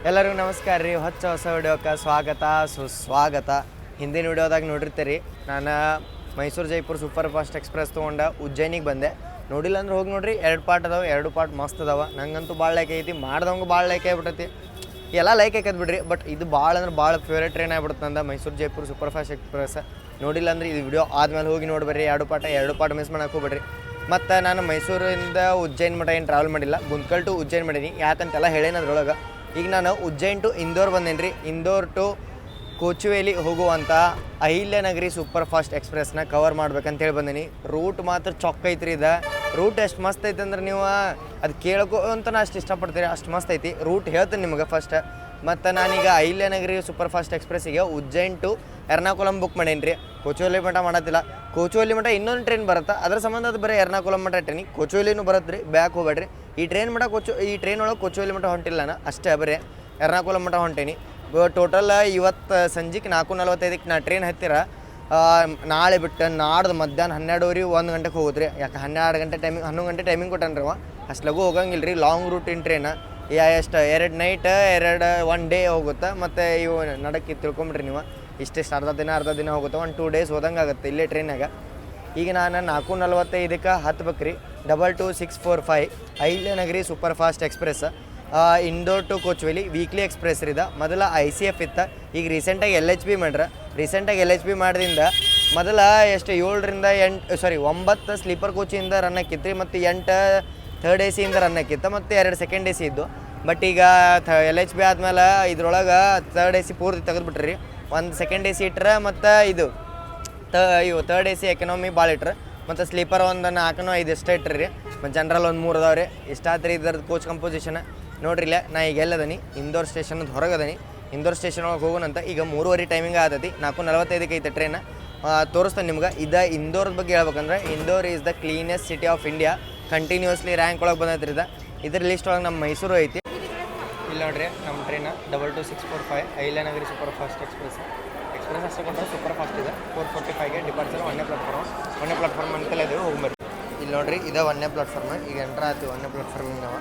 ಎಲ್ಲರಿಗೂ ನಮಸ್ಕಾರ ರೀ. ಹೊಸ ವಿಡಿಯೋಕ್ಕೆ ಸ್ವಾಗತ ಸುಸ್ವಾಗತ. ಹಿಂದಿನ ವಿಡಿಯೋದಾಗ ನೋಡಿರ್ತೀರಿ, ನಾನು Mysuru Jaipur super fast express ತೊಗೊಂಡು ಉಜ್ಜಯಿನಿಗೆ ಬಂದೆ. ನೋಡಿಲ್ಲ ಅಂದ್ರೆ ಹೋಗಿ ನೋಡ್ರಿ, 2 ಪಾರ್ಟ್ ಅದಾವೆ, 2 ಪಾರ್ಟ್ ಮಸ್ತ್ ಅದಾವೆ. ನಂಗಂತೂ ಭಾಳ ಲೈಕ್ ಐತಿ, ಮಾಡ್ದವಂಗೆ ಭಾಳ ಲೈಕ್ ಆಗಿಬಿಟ್ಟೈತಿ. ಎಲ್ಲ ಲೈಕ್ ಆಕೈತೆ ಬಿಡ್ರಿ. ಬಟ್ ಇದು ಭಾಳ ಅಂದ್ರೆ ಭಾಳ ಫೇವ್ರೇಟ್ ಟ್ರೈನ್ ಆಗಿಬಿಡುತ್ತೆ ನಂದು, Mysuru Jaipur super fast express. ನೋಡಿಲ್ಲ ಅಂದ್ರೆ ಇದು ವಿಡಿಯೋ ಆದಮೇಲೆ ಹೋಗಿ ನೋಡ್ಬರ್ರಿ. 2 ಪಾರ್ಟ್ ಮಿಸ್ ಮಾಡಕ್ಕೆ ಹೋಗ್ಬೇಡ್ರಿ. ಮತ್ತು ನಾನು ಮೈಸೂರಿಂದ ಉಜ್ಜಯಿನಿ ಮಠ ಏನು ಟ್ರಾವೆಲ್ ಮಾಡಿಲ್ಲ, ಗುಂತ್ಕಲ್ ಟು ಉಜ್ಜಯಿನಿ ಮಾಡೀನಿ. ಯಾಕಂತೆಲ್ಲ ಹೇಳೇನು ಅದ್ರೊಳಗೆ. ಈಗ ನಾನು ಉಜ್ಜಯಿನ್ ಟು ಇಂದೋರ್ ಬಂದೇನಿ ರೀ. ಇಂದೋರ್ ಟು ಕೊಚುವೇಲಿ ಹೋಗುವಂಥ ಅಹಿಲ್ಯನಗರಿ ಸೂಪರ್ ಫಾಸ್ಟ್ ಎಕ್ಸ್ಪ್ರೆಸ್ನ ಕವರ್ ಮಾಡ್ಬೇಕಂತೇಳಿ ಬಂದೀನಿ. ರೂಟ್ ಮಾತ್ರ ಚೊಕ್ಕ ಐತ್ರಿ. ಇದು ರೂಟ್ ಎಷ್ಟು ಮಸ್ತ್ ಐತೆ ಅಂದ್ರೆ ನೀವು ಅದು ಕೇಳೋಕ್ಕೂ ಅಂತ ಅಷ್ಟು ಇಷ್ಟಪಡ್ತೀರಿ, ಅಷ್ಟು ಮಸ್ತ್ ಐತಿ. ರೂಟ್ ಹೇಳ್ತೀನಿ ನಿಮಗೆ ಫಸ್ಟ್. ಮತ್ತು ನಾನೀಗ ಅಹಿಲ್ಯನಗರಿ ಸೂಪರ್ ಫಾಸ್ಟ್ ಎಕ್ಸ್ಪ್ರೆಸ್ಸಿಗೆ ಉಜ್ಜಯಿನ್ ಟು ಎರ್ನಾಕುಲಂ ಬುಕ್ ಮಾಡೇನಿ ರೀ. ಕೊಚುವೇಲಿ ಮಠ ಮಾಡತ್ತಿಲ್ಲ. ಕೊಚುವೇಲಿ ಮಠ ಇನ್ನೊಂದು ಟ್ರೈನ್ ಬರುತ್ತೆ, ಅದ್ರ ಸಂಬಂಧ ಅದು ಬರೀ ಎರ್ನಾಕುಲಂ ಮಠ ಟ್ರೈನಿಗೆ. ಕೊಚುವೇಲಿನೂ ಬರುತ್ತೆ ರೀ, ಬ್ಯಾಕ್ ಹೋಗ್ಬೇಡ್ರಿ. ಈ ಟ್ರೈನ್ ಒಳಗೆ ಕೊಚುವೇಲಿ ಮಠ ಹೊಂಟಿಲ್ಲ ನಾನು, ಅಷ್ಟೇ ಬರೀ ಎರ್ನಾಕುಲಂ ಮಠ ಹೊಂಟೀನಿ. ಟೋಟಲ್ ಇವತ್ತು ಸಂಜೆಗೆ 4:45ಕ್ಕೆ ನಾ ಟ್ರೈನ್ ಹತ್ತಿರ. ನಾಳೆ ಬಿಟ್ಟು ನಾಡ್ದು ಮಧ್ಯಾಹ್ನ 12:00 1 ಗಂಟೆಗೆ ಹೋಗುದ್ರಿ. ಯಾಕೆ 12 ಗಂಟೆ ಟೈಮಿಂಗ್ 11 ಗಂಟೆ ಟೈಮಿಂಗ್ ಕೊಟ್ಟನ್ರಿ ಅವ. ಅಷ್ಟು ಲಘು ಹೋಗಂಗಿಲ್ಲ ರೀ. ಲಾಂಗ್ ರೂಟಿನ ಟ್ರೈನ್ ಎಷ್ಟು 2 ನೈಟ್ 1 ಡೇ ಹೋಗುತ್ತೆ. ಮತ್ತು ಇವು ನಡಕ್ಕೆ ತಿಳ್ಕೊಂಬಿಡ್ರಿ ನೀವು, ಇಷ್ಟೆಷ್ಟು ಅರ್ಧ ದಿನ ಹೋಗುತ್ತೆ. 1-2 ಡೇಸ್ ಹೋದಂಗೆ ಆಗುತ್ತೆ ಇಲ್ಲೇ ಟ್ರೈನಾಗ. ಈಗ ನಾನು 4:45ಕ್ಕೆ ಹತ್ಬೇಕ್ರಿ. 22645 Ahilyanagari super fast express, Indore to Kochuveli weekly express ರೀ. ಮೊದಲ ICF ಇತ್ತು, ಈಗ ರೀಸೆಂಟಾಗಿ LHB ಮಾಡ್ರೆ. ರೀಸೆಂಟಾಗಿ LHB ಮಾಡಿದಿಂದ ಮೊದಲ ಎಷ್ಟು 9 ಸ್ಲೀಪರ್ ಕೋಚಿಂದ ರನ್ ಆಕಿತ್ತು ರೀ, ಮತ್ತು 8 ಥರ್ಡ್ AC ಇಂದ ರನ್ ಆಕಿತ್ತು, ಮತ್ತು 2 ಸೆಕೆಂಡ್ AC ಇದ್ದು. ಬಟ್ ಈಗ LHB ಆದ್ಮೇಲೆ ಇದ್ರೊಳಗೆ ಥರ್ಡ್ AC ಪೂರ್ತಿ ತೆಗೆದುಬಿಟ್ರಿ ರೀ. 1 ಸೆಕೆಂಡ್ AC ಇಟ್ರೆ, ಮತ್ತು ಇವು ಥರ್ಡ್ AC ಎಕನಾಮಿ ಭಾಳ ಇಟ್ರೆ, ಮತ್ತು ಸ್ಲೀಪರ್ 4-5 ಇಷ್ಟ ಇಟ್ರಿ ರೀ. ಮತ್ತು ಜನರಲ್ 3 ಅದಾವೆ ರೀ. ಇಷ್ಟಾತ್ರಿ ಇದ್ರದ್ದು ಕೋಚ್ ಕಂಪೋಸಿಷನ್ ನೋಡ್ರಿ. ಇಲ್ಲ ನಾ ಈಗ ಎಲ್ಲದನಿ ಇಂದೋರ್ ಸ್ಟೇಷನ್ದು ಹೊರಗೆ ಅದನಿ. ಇಂದೋರ್ ಸ್ಟೇಷನ್ ಒಳಗೆ ಹೋಗೋಣಂತ. ಈಗ 3:30 ಟೈಮಿಂಗ್ ಆತೈತಿ. 4:45ಕ್ಕೆ ಐತೆ ಟ್ರೈನ್. ತೋರಿಸ್ತಾನೆ ನಿಮ್ಗೆ. ಇಂದೋರ್ ಬಗ್ಗೆ ಹೇಳ್ಬೇಕಂದ್ರೆ, Indore is the cleanest city of India. Continuously rank ಒಳಗೆ ಬಂದೈತ್ರಿ ಇದ್ರ ಲಿಸ್ಟ್ ಒಳಗೆ ನಮ್ಮ ಮೈಸೂರು ಐತಿ. ಇಲ್ಲಿ ನೋಡ್ರಿ ನಮ್ಮ train 22645 Ahilyanagari super fast express ಅಷ್ಟೇ ಕೊಂಡ್ರೆ ಸೂಪರ್ ಫಾಸ್ಟ್ ಇದೆ. 4:45ಗೆ ಡಿಪಾರ್ಚರ್. 1ನೇ ಪ್ಲಾಟ್ಫಾರ್ಮ್ ಅಂತಲೇ ಇದ್ದೀವಿ, ಹೋಗ್ಬರ್ರಿ. ಇಲ್ಲಿ ನೋಡ್ರಿ, ಇದು 1ನೇ ಪ್ಲಾಟ್ಫಾರ್ಮ್. ಈಗ ಎಂಟ್ರ್ ಆಯ್ತು 1ನೇ ಪ್ಲಾಟ್ಫಾರ್ಮಿಗೆ. ನಾವು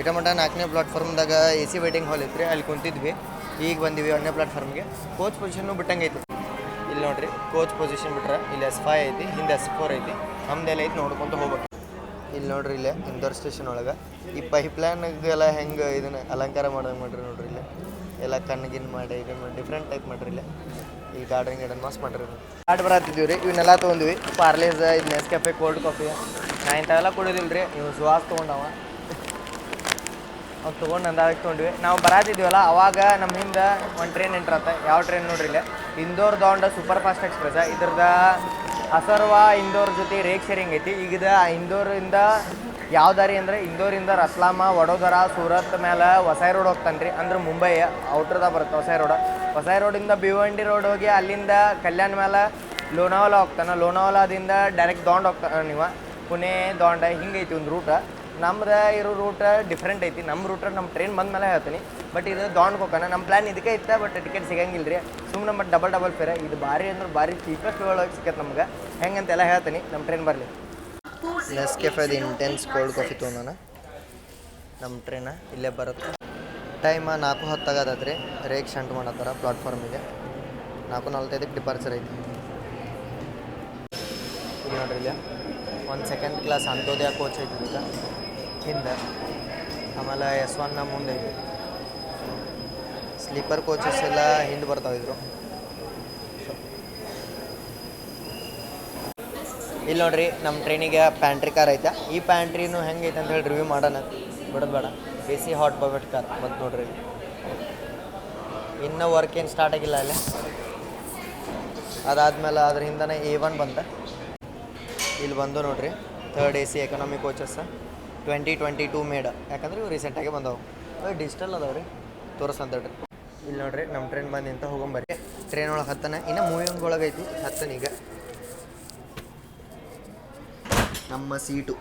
ಇಟ ಮಟ್ಟ 4ನೇ ಪ್ಲಾಟ್ಫಾರ್ಮ್ದಾಗ AC ವೇಟಿಂಗ್ ಹಾಲ್ ಇತ್ತು ರೀ, ಅಲ್ಲಿ ಕುಂತಿದ್ವಿ. ಈಗ ಬಂದಿವಿ 1ನೇ ಪ್ಲಾಟ್ಫಾರ್ಮ್ಗೆ. ಕೋಚ್ ಪೊಸಿಷನ್ನು ಬಿಟ್ಟಂಗೆ ಐತಿ. ಇಲ್ಲಿ ನೋಡ್ರಿ, ಕೋಚ್ ಪೊಸಿಷನ್ ಬಿಟ್ರೆ ಇಲ್ಲಿ S5 ಐತಿ, ಹಿಂದೆ S4 ಐತಿ. ನಮ್ದೆಲ್ಲ ಐತಿ, ನೋಡ್ಕೊಂತ ಹೋಗ್ಬೇಕು. ಇಲ್ಲಿ ನೋಡ್ರಿ, ಇಲ್ಲೇ ಇಂದೋರ್ ಸ್ಟೇಷನ್ ಒಳಗೆ ಈ ಪೈಪ್ಲೈನ್ಗೆಲ್ಲ ಹೆಂಗೆ ಇದನ್ನು ಅಲಂಕಾರ ಮಾಡೋಂಗೆ ಮಾಡ್ರಿ. ನೋಡ್ರಿ ಇಲ್ಲೇ ಎಲ್ಲ ಕಣ್ಣಿಗಿನ್ ಮಾಡಿ ಇದನ್ನು ಡಿಫ್ರೆಂಟ್ ಟೈಪ್ ಮಾಡ್ರಿ. ಇಲ್ಲೇ ಈ ಗಾರ್ಡನ್ ಮಸ್ತ್ ಮಾಡ್ರಿ. ಗಾಡಿ ಬರತ್ತಿದ್ದೀವಿ ರೀ. ಇವನ್ನೆಲ್ಲ ತೊಗೊಂಡ್ವಿ. ಪಾರ್ಲೇಸ್, ಇದು ನೆಸ್ಕೆಫೆ ಕೋಲ್ಡ್ ಕಾಫಿ. ನಾ ಇಂಥವೆಲ್ಲ ಕುಡಿದಿಲ್ಲ ರೀ. ನೀವು ಸುವಾಸ್ ತೊಗೊಂಡವ ಅವ್ರು ತೊಗೊಂಡು ಅಂದಾಗ ತೊಗೊಂಡ್ವಿ. ನಾವು ಬರತ್ತಿದ್ದೀವಲ್ಲ, ಅವಾಗ ನಮ್ಮ ಹಿಂದೆ ಒಂದು ಟ್ರೈನ್ ಎಂಟ್ರತ್ತ. ಯಾವ ಟ್ರೈನ್ ನೋಡ್ರಿ, ಇಲ್ಲೇ ಇಂದೋರ್ ದಾಂಡ ಸೂಪರ್ ಫಾಸ್ಟ್ ಎಕ್ಸ್ಪ್ರೆಸ್. ಇದ್ರದ್ದು ಅಸರ್ವ ಇಂದೋರ್ ಜೊತೆ ರೇಕ್ ಶೇರಿಂಗ್ ಐತಿ. ಈಗ ಇಂದೋರಿಂದ ಯಾವ ದಾರಿ ಅಂದರೆ, ಇಂದೋರಿಂದ ರತ್ಲಾಮ, ವಡೋದರ, ಸೂರತ್ ಮೇಲೆ ವಸೈ ರೋಡ್ ಹೋಗ್ತಾನೆ ರೀ. ಅಂದ್ರೆ ಮುಂಬೈ ಔಟ್ರದಾಗ ಬರುತ್ತೆ ವಸೈ ರೋಡಿಂದ ಭಿವಂಡಿ ರೋಡ್ ಹೋಗಿ ಅಲ್ಲಿಂದ ಕಲ್ಯಾಣ ಮೇಲೆ ಲೋನಾವಾಲ ಹೋಗ್ತಾನೆ. ಲೋನಾವಾಲಾದಿಂದ ಡೈರೆಕ್ಟ್ ದಾಂಡ್ ಹೋಗ್ತಾನೆ. ನೀವು ಪುಣೆ ದಾಂಡ ಹಿಂಗೈತಿ ಒಂದು ರೂಟ. ನಮ್ದು ಇರೋ ರೂಟ್ ಡಿಫ್ರೆಂಟ್ ಐತಿ. ನಮ್ಮ ರೂಟ್ ನಮ್ಮ ಟ್ರೈನ್ ಬಂದ ಮೇಲೆ ಹೇಳ್ತೀನಿ. ಬಟ್ ಇದು ದಾಂಡ್ಗೆ ಹೋಗೋಣ. ನಮ್ಮ ಪ್ಲ್ಯಾನ್ ಇದಕ್ಕೆ ಇತ್ತು, ಬಟ್ ಟಿಕೆಟ್ ಸಿಗಂಗಿಲ್ಲ ರೀ. ಸುಮ್ಮನೆ ಬಟ್ ಡಬಲ್ ಫೇರ್. ಇದು ಭಾರಿ ಅಂದ್ರೆ ಭಾರಿ ಚೀಪೆಸ್ಟ್ ಒಳಗೆ ಸಿಕ್ಕತ್ತೆ ನಮ್ಗೆ. ಹೆಂಗಂತೆಲ್ಲ ಹೇಳ್ತೀನಿ, ನಮ್ಮ ಟ್ರೈನ್ ಬರಲಿ. ನೆಸ್ಕೆಫೆದು ಇಂಟೆನ್ಸ್ ಕೋಲ್ಡ್ ಕಾಫಿ ತೊಗೊಂಡಾನ. ನಮ್ಮ ಟ್ರೈನ ಇಲ್ಲೇ ಬರುತ್ತೆ. ಟೈಮ್ 4:10 ಆಗತ್ತೆ ರೀ. ರೇಕ್ ಶಂಟ್ ಮಾಡತ್ತಾರ ಪ್ಲಾಟ್ಫಾರ್ಮಿಗೆ. 4:45ಕ್ಕೆ ಡಿಪಾರ್ಚರ್ ಐತಿ. ಇಲ್ಲಿ ನೋಡ್ರಿ, ಇಲ್ಲೇ 1 ಸೆಕೆಂಡ್ ಕ್ಲಾಸ್ ಅಂತ್ಯೋದಯ ಕೋಚ್ ಐತಿ ಈಗ ಹಿಂದೆ. ಆಮೇಲೆ S1 ಮುಂದೆ ಐತಿ. ಸ್ಲೀಪರ್ ಕೋಚಸ್ ಎಲ್ಲ ಹಿಂದೆ ಬರ್ತಾವಿದ್ರು. ಇಲ್ಲಿ ನೋಡ್ರಿ, ನಮ್ಮ ಟ್ರೈನಿಗೆ ಪ್ಯಾಂಟ್ರಿ ಕಾರ್ ಐತೆ. ಈ ಪ್ಯಾಂಟ್ರಿನೂ ಹೆಂಗೆ ಐತೆ ಅಂತ ಹೇಳಿ ರಿವ್ಯೂ ಮಾಡೋಣ. ಬಿಡೋದು ಬೇಡ. AC ಹಾಟ್ ಬಫೆಟ್ ಕಾರ್ ಬಂತು ನೋಡ್ರಿ. ಇನ್ನೂ ವರ್ಕ್ ಏನು ಸ್ಟಾರ್ಟ್ ಆಗಿಲ್ಲ ಅಲ್ಲೇ. ಅದಾದಮೇಲೆ ಅದ್ರ ಹಿಂದನೇ A1 ಬಂತ. ಇಲ್ಲಿ ಬಂದು ನೋಡ್ರಿ, third AC economy coaches 2022 made. ಯಾಕಂದ್ರೆ ಇವು ರೀಸೆಂಟಾಗಿ ಬಂದವು. ಡಿಜಿಟಲ್ ಅದಾವೆ ರೀ, ತೋರಿಸಂತೇಳ್ರಿ. ಇಲ್ಲಿ ನೋಡ್ರಿ, ನಮ್ಮ ಟ್ರೈನ್ ಬಂದು ನಿಂತ ಹೋಗೊಂಬರ್ರಿ. ಟ್ರೈನ್ ಒಳಗೆ ಹತ್ತನ. ಇನ್ನು ಮೂವಿಂಗ್ ಒಳಗೆ ಐತಿ, ಹತ್ತನೀಗ ನಮ್ಮ ಸೀಟು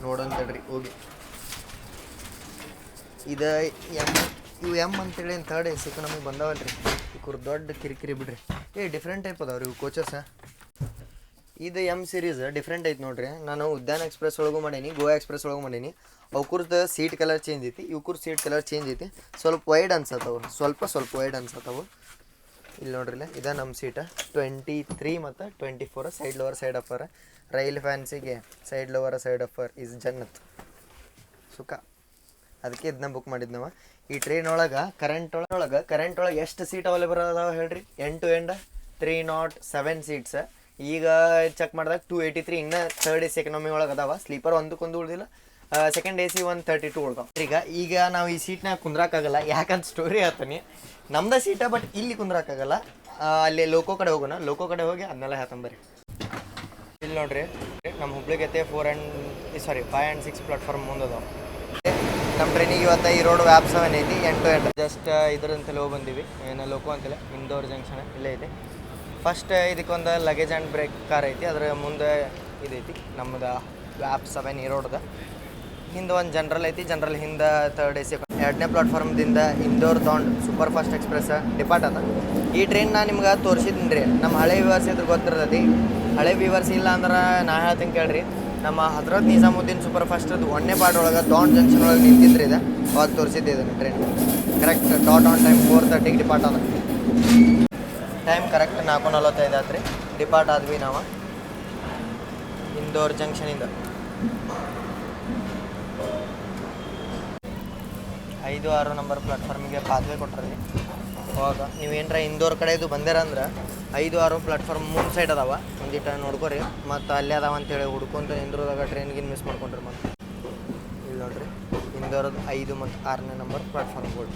ನೋಡಂತೇಳ್ರಿ ಹೋಗಿ. ಇದು ಇವು M ಅಂತೇಳಿ ಥರ್ಡ್ AC ಎಕನಾಮಿ ಬಂದವಲ್ರಿ. ಇವ್ರು ದೊಡ್ಡ ಕಿರಿಕಿರಿ ಬಿಡ್ರಿ. ಡಿಫ್ರೆಂಟ್ ಟೈಪ್ ಅದಾವ್ರಿ ಇವು ಕೋಚಸ್. ಇದು ಎಮ್ ಸೀರೀಸ್ ಡಿಫ್ರೆಂಟ್ ಐತೆ ನೋಡ್ರಿ. ನಾನು ಉದ್ಯಾನ ಎಕ್ಸ್ಪ್ರೆಸ್ ಒಳಗೂ ಮಾಡೀನಿ, ಗೋವಾ ಎಕ್ಸ್ಪ್ರೆಸ್ ಒಳಗೂ ಮಾಡೀನಿ. ಅವ್ಕುರ್ದು ಸೀಟ್ ಕಲರ್ ಚೇಂಜ್ ಐತಿ, ಇವ್ಕುರ್ ಸೀಟ್ ಕಲರ್ ಚೇಂಜ್ ಐತಿ. ಸ್ವಲ್ಪ ವೈಡ್ ಅನ್ಸತ್ತವು, ಸ್ವಲ್ಪ ವೈಡ್ ಅನ್ಸತ್ತವು. ಇಲ್ಲಿ ನೋಡ್ರಿಲ್ಲ, ಇದ ನಮ್ಮ ಸೀಟ 23 ಮತ್ತು 24 side lower side upper. Rail ಫ್ಯಾನ್ಸಿಗೆ side lower side upper is ಜನ್ನತ್ ಸುಖ. ಅದಕ್ಕೆ ಇದನ್ನ ಬುಕ್ ಮಾಡಿದ್ದು ನಾವು. ಈ ಟ್ರೈನ್ ಒಳಗೆ ಕರೆಂಟ್ ಒಳಗೆ ಎಷ್ಟು ಸೀಟ್ ಅವೈಲೇಬಲ್ ಅದಾವೆ ಹೇಳ್ರಿ? 8 307 ಸೀಟ್ಸ್. ಈಗ ಚೆಕ್ ಮಾಡಿದಾಗ 283. ಇನ್ನು ಥರ್ಡ್ AC ಎಕನಾಮಿ ಒಳಗೆ ಅದಾವ. ಸ್ಲೀಪರ್ ಒಂದಕ್ಕೊಂದು ಉಳಿದಿಲ್ಲ. Second AC 132 ಉಳ್ದಾವ. ಈಗ ನಾವು ಈ ಸೀಟ್ನಾಗ ಕುಂದ್ರಾಕಾಗಲ್ಲ, ಯಾಕಂತ ಸ್ಟೋರಿ ಹೇಳ್ತೀನಿ. ನಮ್ದು ಸೀಟ, ಬಟ್ ಇಲ್ಲಿ ಕುಂದ್ರಾಕಾಗಲ್ಲ. ಅಲ್ಲಿ ಲೋಕೋ ಕಡೆ ಹೋಗೋಣ, ಲೋಕೋ ಕಡೆ ಹೋಗಿ ಅದನ್ನೆಲ್ಲ ಹೇಳ್ತಂಬರಿ. ಇಲ್ಲಿ ನೋಡ್ರಿ, ನಮ್ಮ ಹುಬ್ಳಿಗೈತೆ 5 and 6 ಪ್ಲಾಟ್ಫಾರ್ಮ್ ಮುಂದದಾವ. ನಮ್ಮ ಟ್ರೈನಿಗೆ ಇವತ್ತು ಈ ರೋಡ್ ವ್ಯಾಪ್ 7 ಐತಿ, 8 ಜಸ್ಟ್ ಇದ್ರಂತಲೇ ಹೋಗಿ ಬಂದೀವಿ. ಏನು ಲೋಕೋ ಅಂತಲೇ ಇಂದೋರ್ ಜಂಕ್ಷನ್ ಇಲ್ಲೇ ಐತಿ. ಫಸ್ಟ್ ಇದಕ್ಕೊಂದು ಲಗೇಜ್ ಆ್ಯಂಡ್ ಬ್ರೇಕ್ ಕಾರ್ ಐತಿ, ಅದರ ಮುಂದೆ ಇದೈತಿ ನಮ್ಮದು ವ್ಯಾಪ್ 7 ಈ ರೋಡ್ದ. ಹಿಂದೆ ಒಂದು ಜನರಲ್ ಐತಿ, ಜನರಲ್ ಹಿಂದೆ ಥರ್ಡ್ AC. 2ನೇ ಪ್ಲಾಟ್ಫಾರ್ಮ್ದಿಂದ ಇಂದೋರ್ ತಗೊಂಡು ಸೂಪರ್ ಫಾಸ್ಟ್ ಎಕ್ಸ್ಪ್ರೆಸ್ ಡಿಪಾರ್ಟ್ ಅದ. ಈ ಟ್ರೈನ್ ನಾನು ನಿಮ್ಗೆ ತೋರಿಸಿದ್ದೀನಿ ರೀ. ನಮ್ಮ ಹಳೆ ವ್ಯೂವರ್ಸ್ ಇದ್ರ ಗೊತ್ತಿರ್ತೈತಿ. ಹಳೆ ವ್ಯೂವರ್ಸ್ ಇಲ್ಲ ಅಂದ್ರೆ ನಾ ಹೇಳ್ತೀನಿ ಕೇಳ್ರಿ. ನಮ್ಮ ಹಜರತ್ ನಿಜಾಮುದ್ದೀನ್ ಸೂಪರ್ ಫಾಸ್ಟ್ರದ್ದು 1ನೇ ಪಾರ್ಟ್ ಒಳಗೆ ದಾಂಡ್ ಜಂಕ್ಷನ್ ಒಳಗೆ ನಿಂತಿದ್ರಿ ಇದೆ, ಅವಾಗ ತೋರಿಸಿದ್ದೆ ಇದನ್ನು train. Correct dot on time 4:30ಗೆ ಡಿಪಾರ್ಟ್ ಅದ. ಟೈಮ್ ಕರೆಕ್ಟ್ 4:45 ಆತ್ರಿ. ಡಿಪಾರ್ಟ್ ಆದ್ವಿ ನಾವು ಇಂದೋರ್ ಜಂಕ್ಷನಿಂದ. 5-6 ನಂಬರ್ ಪ್ಲಾಟ್ಫಾರ್ಮಿಗೆ ಪಾತ್ವೆ ಕೊಟ್ಟರಿ. ಅವಾಗ ನೀವೇನರ ಇಂದೋರ್ ಕಡೆದು ಬಂದಿರಂದ್ರೆ 5-6 ಪ್ಲಾಟ್ಫಾರ್ಮ್ 3 ಸೈಡ್ ಅದಾವ. ಒಂದಿಟ್ಟು ನೋಡ್ಕೊರಿ. ಮತ್ತು ಅಲ್ಲೇ ಅದಾವ ಅಂತೇಳಿ ಹುಡ್ಕೊಂತ ಇಂದೋರ್ದಾಗ ಟ್ರೈನ್ಗಿನ್ ಮಿಸ್ ಮಾಡ್ಕೊಂಡ್ರಿ. ಮತ್ತು ಇಲ್ಲಿ ನೋಡ್ರಿ, ಇಂದೋರದ್ದು 5 ಮತ್ತು 6ನೇ ನಂಬರ್ ಪ್ಲಾಟ್ಫಾರ್ಮ್ಗಳು.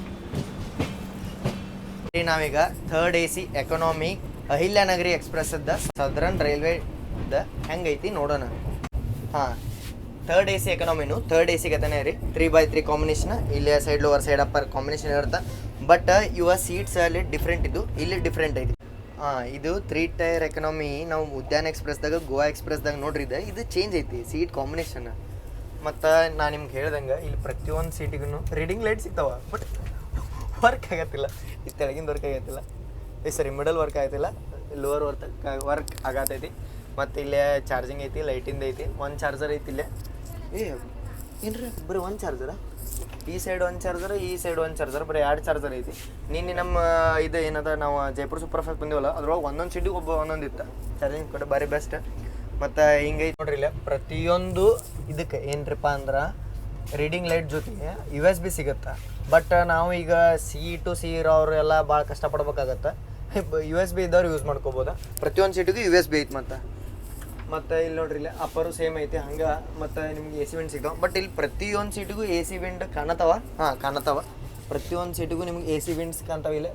ನಾವೀಗ ಥರ್ಡ್ AC ಎಕನಾಮಿ ಅಹಿಲ್ಯನಗರಿ ಎಕ್ಸ್ಪ್ರೆಸ್ದ ಸದರ್ನ್ ರೈಲ್ವೇದ ಹೆಂಗೈತಿ ನೋಡೋಣ. ಹಾಂ, ಥರ್ಡ್ AC ಎಕನಾಮಿನು ಥರ್ಡ್ ACಗೆ ತಾನೇ ರೀ. 3x3 combination. ಇಲ್ಲೇ side lower side upper combination ಇರುತ್ತೆ. ಬಟ್ ಇವ ಸೀಟ್ಸ್ ಅಲ್ಲಿ ಡಿಫ್ರೆಂಟ್ ಇದ್ದು, ಇಲ್ಲಿ ಡಿಫ್ರೆಂಟ್ ಐತಿ. ಇದು 3 ಟೈರ್ ಎಕನಾಮಿ. ನಾವು ಉದ್ಯಾನ ಎಕ್ಸ್ಪ್ರೆಸ್ದಾಗ, ಗೋವಾ ಎಕ್ಸ್ಪ್ರೆಸ್ದಾಗ ನೋಡ್ರಿದೆ, ಇದು ಚೇಂಜ್ ಐತಿ ಸೀಟ್ ಕಾಂಬಿನೇಷನ್. ಮತ್ತು ನಾನು ನಿಮ್ಗೆ ಹೇಳ್ದಂಗೆ ಇಲ್ಲಿ ಪ್ರತಿಯೊಂದು ಸೀಟಿಗೂ ರೀಡಿಂಗ್ ಲೈಟ್ ಸಿಗ್ತಾವ, ಬಟ್ ವರ್ಕ್ ಆಗತ್ತಿಲ್ಲ. ಈ ತೆಳಗಿಂದ ವರ್ಕ್ ಆಗತ್ತಿಲ್ಲ, ಮಿಡಲ್ ವರ್ಕ್ ಆಗತ್ತಿಲ್ಲ, ಲೋವರ್ ವರ್ಕ್ ಆಗತೈತಿ. ಮತ್ತು ಇಲ್ಲೇ ಚಾರ್ಜಿಂಗ್ ಐತಿ, ಲೈಟಿಂದ ಐತಿ. ಒಂದು ಚಾರ್ಜರ್ ಐತಿ ಇಲ್ಲೇ. ಏನ್ರಿ ಬರೀ ಒಂದು ಚಾರ್ಜರ? ಈ ಸೈಡ್ ಒಂದು ಚಾರ್ಜರ್, ಈ ಸೈಡ್ ಒಂದು ಚಾರ್ಜರ್, ಬರೀ 2 ಚಾರ್ಜರ್ ಐತಿ. ನಿನ್ನೆ ನಮ್ಮ ಇದು ಏನದ, ನಾವು ಜೈಪುರ್ ಸೂಪರ್ ಫಾಸ್ಟ್ ಬಂದಿವಲ್ಲ, ಅದ್ರೊಳಗೆ ಒಂದೊಂದು ಸೀಟಿಗೆ ಒಂದೊಂದು ಇತ್ತು ಚಾರ್ಜಿಂಗ್ ಕೊಟ್ಟು, ಭಾರಿ ಬೆಸ್ಟ್. ಮತ್ತು ಹಿಂಗೈತಿ ನೋಡ್ರಿ ಇಲ್ಲ. ಪ್ರತಿಯೊಂದು ಇದಕ್ಕೆ ಏನ್ರಿಪ್ಪ ಅಂದ್ರೆ ರೀಡಿಂಗ್ ಲೈಟ್ ಜೊತೆಗೆ USB ಸಿಗುತ್ತೆ. ಬಟ್ ನಾವು ಈಗ C ಇರೋರು ಎಲ್ಲ ಭಾಳ ಕಷ್ಟಪಡ್ಬೇಕಾಗತ್ತೆ. USB ಇದ್ದವ್ರು ಯೂಸ್ ಮಾಡ್ಕೋಬೋದು. ಪ್ರತಿಯೊಂದು ಸೀಟಿಗೂ USB ಐತಿ. ಮತ್ತು ಇಲ್ಲಿ ನೋಡ್ರಿ ಇಲ್ಲ, ಅಪ್ಪರು ಸೇಮ್ ಐತಿ ಹಂಗೆ. ಮತ್ತು ನಿಮ್ಗೆ AC ವಿಂಡ್ ಸಿಗ್ತಾವೆ. ಬಟ್ ಇಲ್ಲಿ ಪ್ರತಿಯೊಂದು ಸೀಟಿಗೂ AC ವಿಂಡ್ ಕಾಣತ್ತವ. ಕಾಣತ್ತವ. ಪ್ರತಿಯೊಂದು ಸೀಟಿಗೂ ನಿಮ್ಗೆ AC ವಿಂಡ್ಸ್ ಕಾಣ್ತಾವ. ಇಲ್ಲ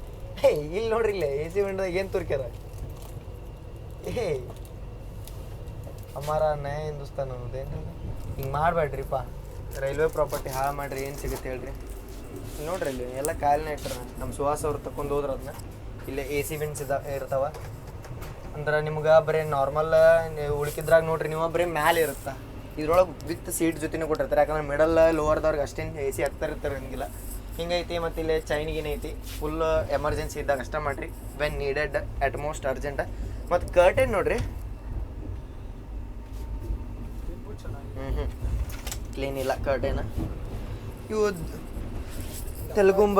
ಇಲ್ಲಿ ನೋಡ್ರಿ ಇಲ್ಲ, AC ವಿಂಡ್ದಾಗ ಏನು ತುರ್ಕ್ಯಾರ. ಅಮಾರ ನಯ ಹಿಂದೂಸ್ತಾನ ಅನ್ನೋದೇನು ಹಿಂಗೆ ಮಾಡಬೇಡ್ರಿಪ್ಪ. ರೈಲ್ವೆ ಪ್ರಾಪರ್ಟಿ ಹಾಳು ಮಾಡಿರಿ, ಏನು ಸಿಗುತ್ತೆ ಹೇಳ್ರಿ. ಇಲ್ಲಿ ನೋಡ್ರಿ ಇಲ್ಲಿ ಎಲ್ಲ ಕಾಯಿಲೆನೇ ಇಟ್ಟಾರ. ನಮ್ಮ ಸುಹಾಸ್ ಅವ್ರು ತಗೊಂಡು ಹೋದ್ರೆ ಅದನ್ನ. ಇಲ್ಲೇ AC ವಿಂಡ್ಸ್ ಇರ್ತಾವ. ಅಂದ್ರೆ ನಿಮ್ಗೆ ಬರೀ ನಾರ್ಮಲ್ ಉಳ್ಕಿದ್ರಾಗ ನೋಡ್ರಿ ನೀವು ಬರೀ ಮ್ಯಾಲೆ ಇರುತ್ತೆ. ಇದ್ರೊಳಗೆ ವಿತ್ ಸೀಟ್ ಜೊತೆನೂ ಕೊಟ್ಟಿರ್ತಾರೆ. ಯಾಕಂದ್ರೆ ಮಿಡಲ್ ಲೋವರ್ದವ್ರಿಗೆ ಅಷ್ಟೇನು AC ಇರ್ತಾರೆ ಹಂಗಿಲ್ಲ. ಹಿಂಗೈತಿ. ಮತ್ತು ಇಲ್ಲಿ ಚೈನಿಗೇನು ಐತಿ, ಫುಲ್ ಎಮರ್ಜೆನ್ಸಿ ಇದ್ದಾಗ ಅಷ್ಟೇ ಮಾಡಿರಿ, when needed at most urgent. ಮತ್ತು ಕರ್ಟೆನ್ ನೋಡ್ರಿ, ಕ್ಲೀನ್ ಇಲ್ಲ ಕರ್ಟೆನ್. ಇವು ತೆಲುಗುಂಬ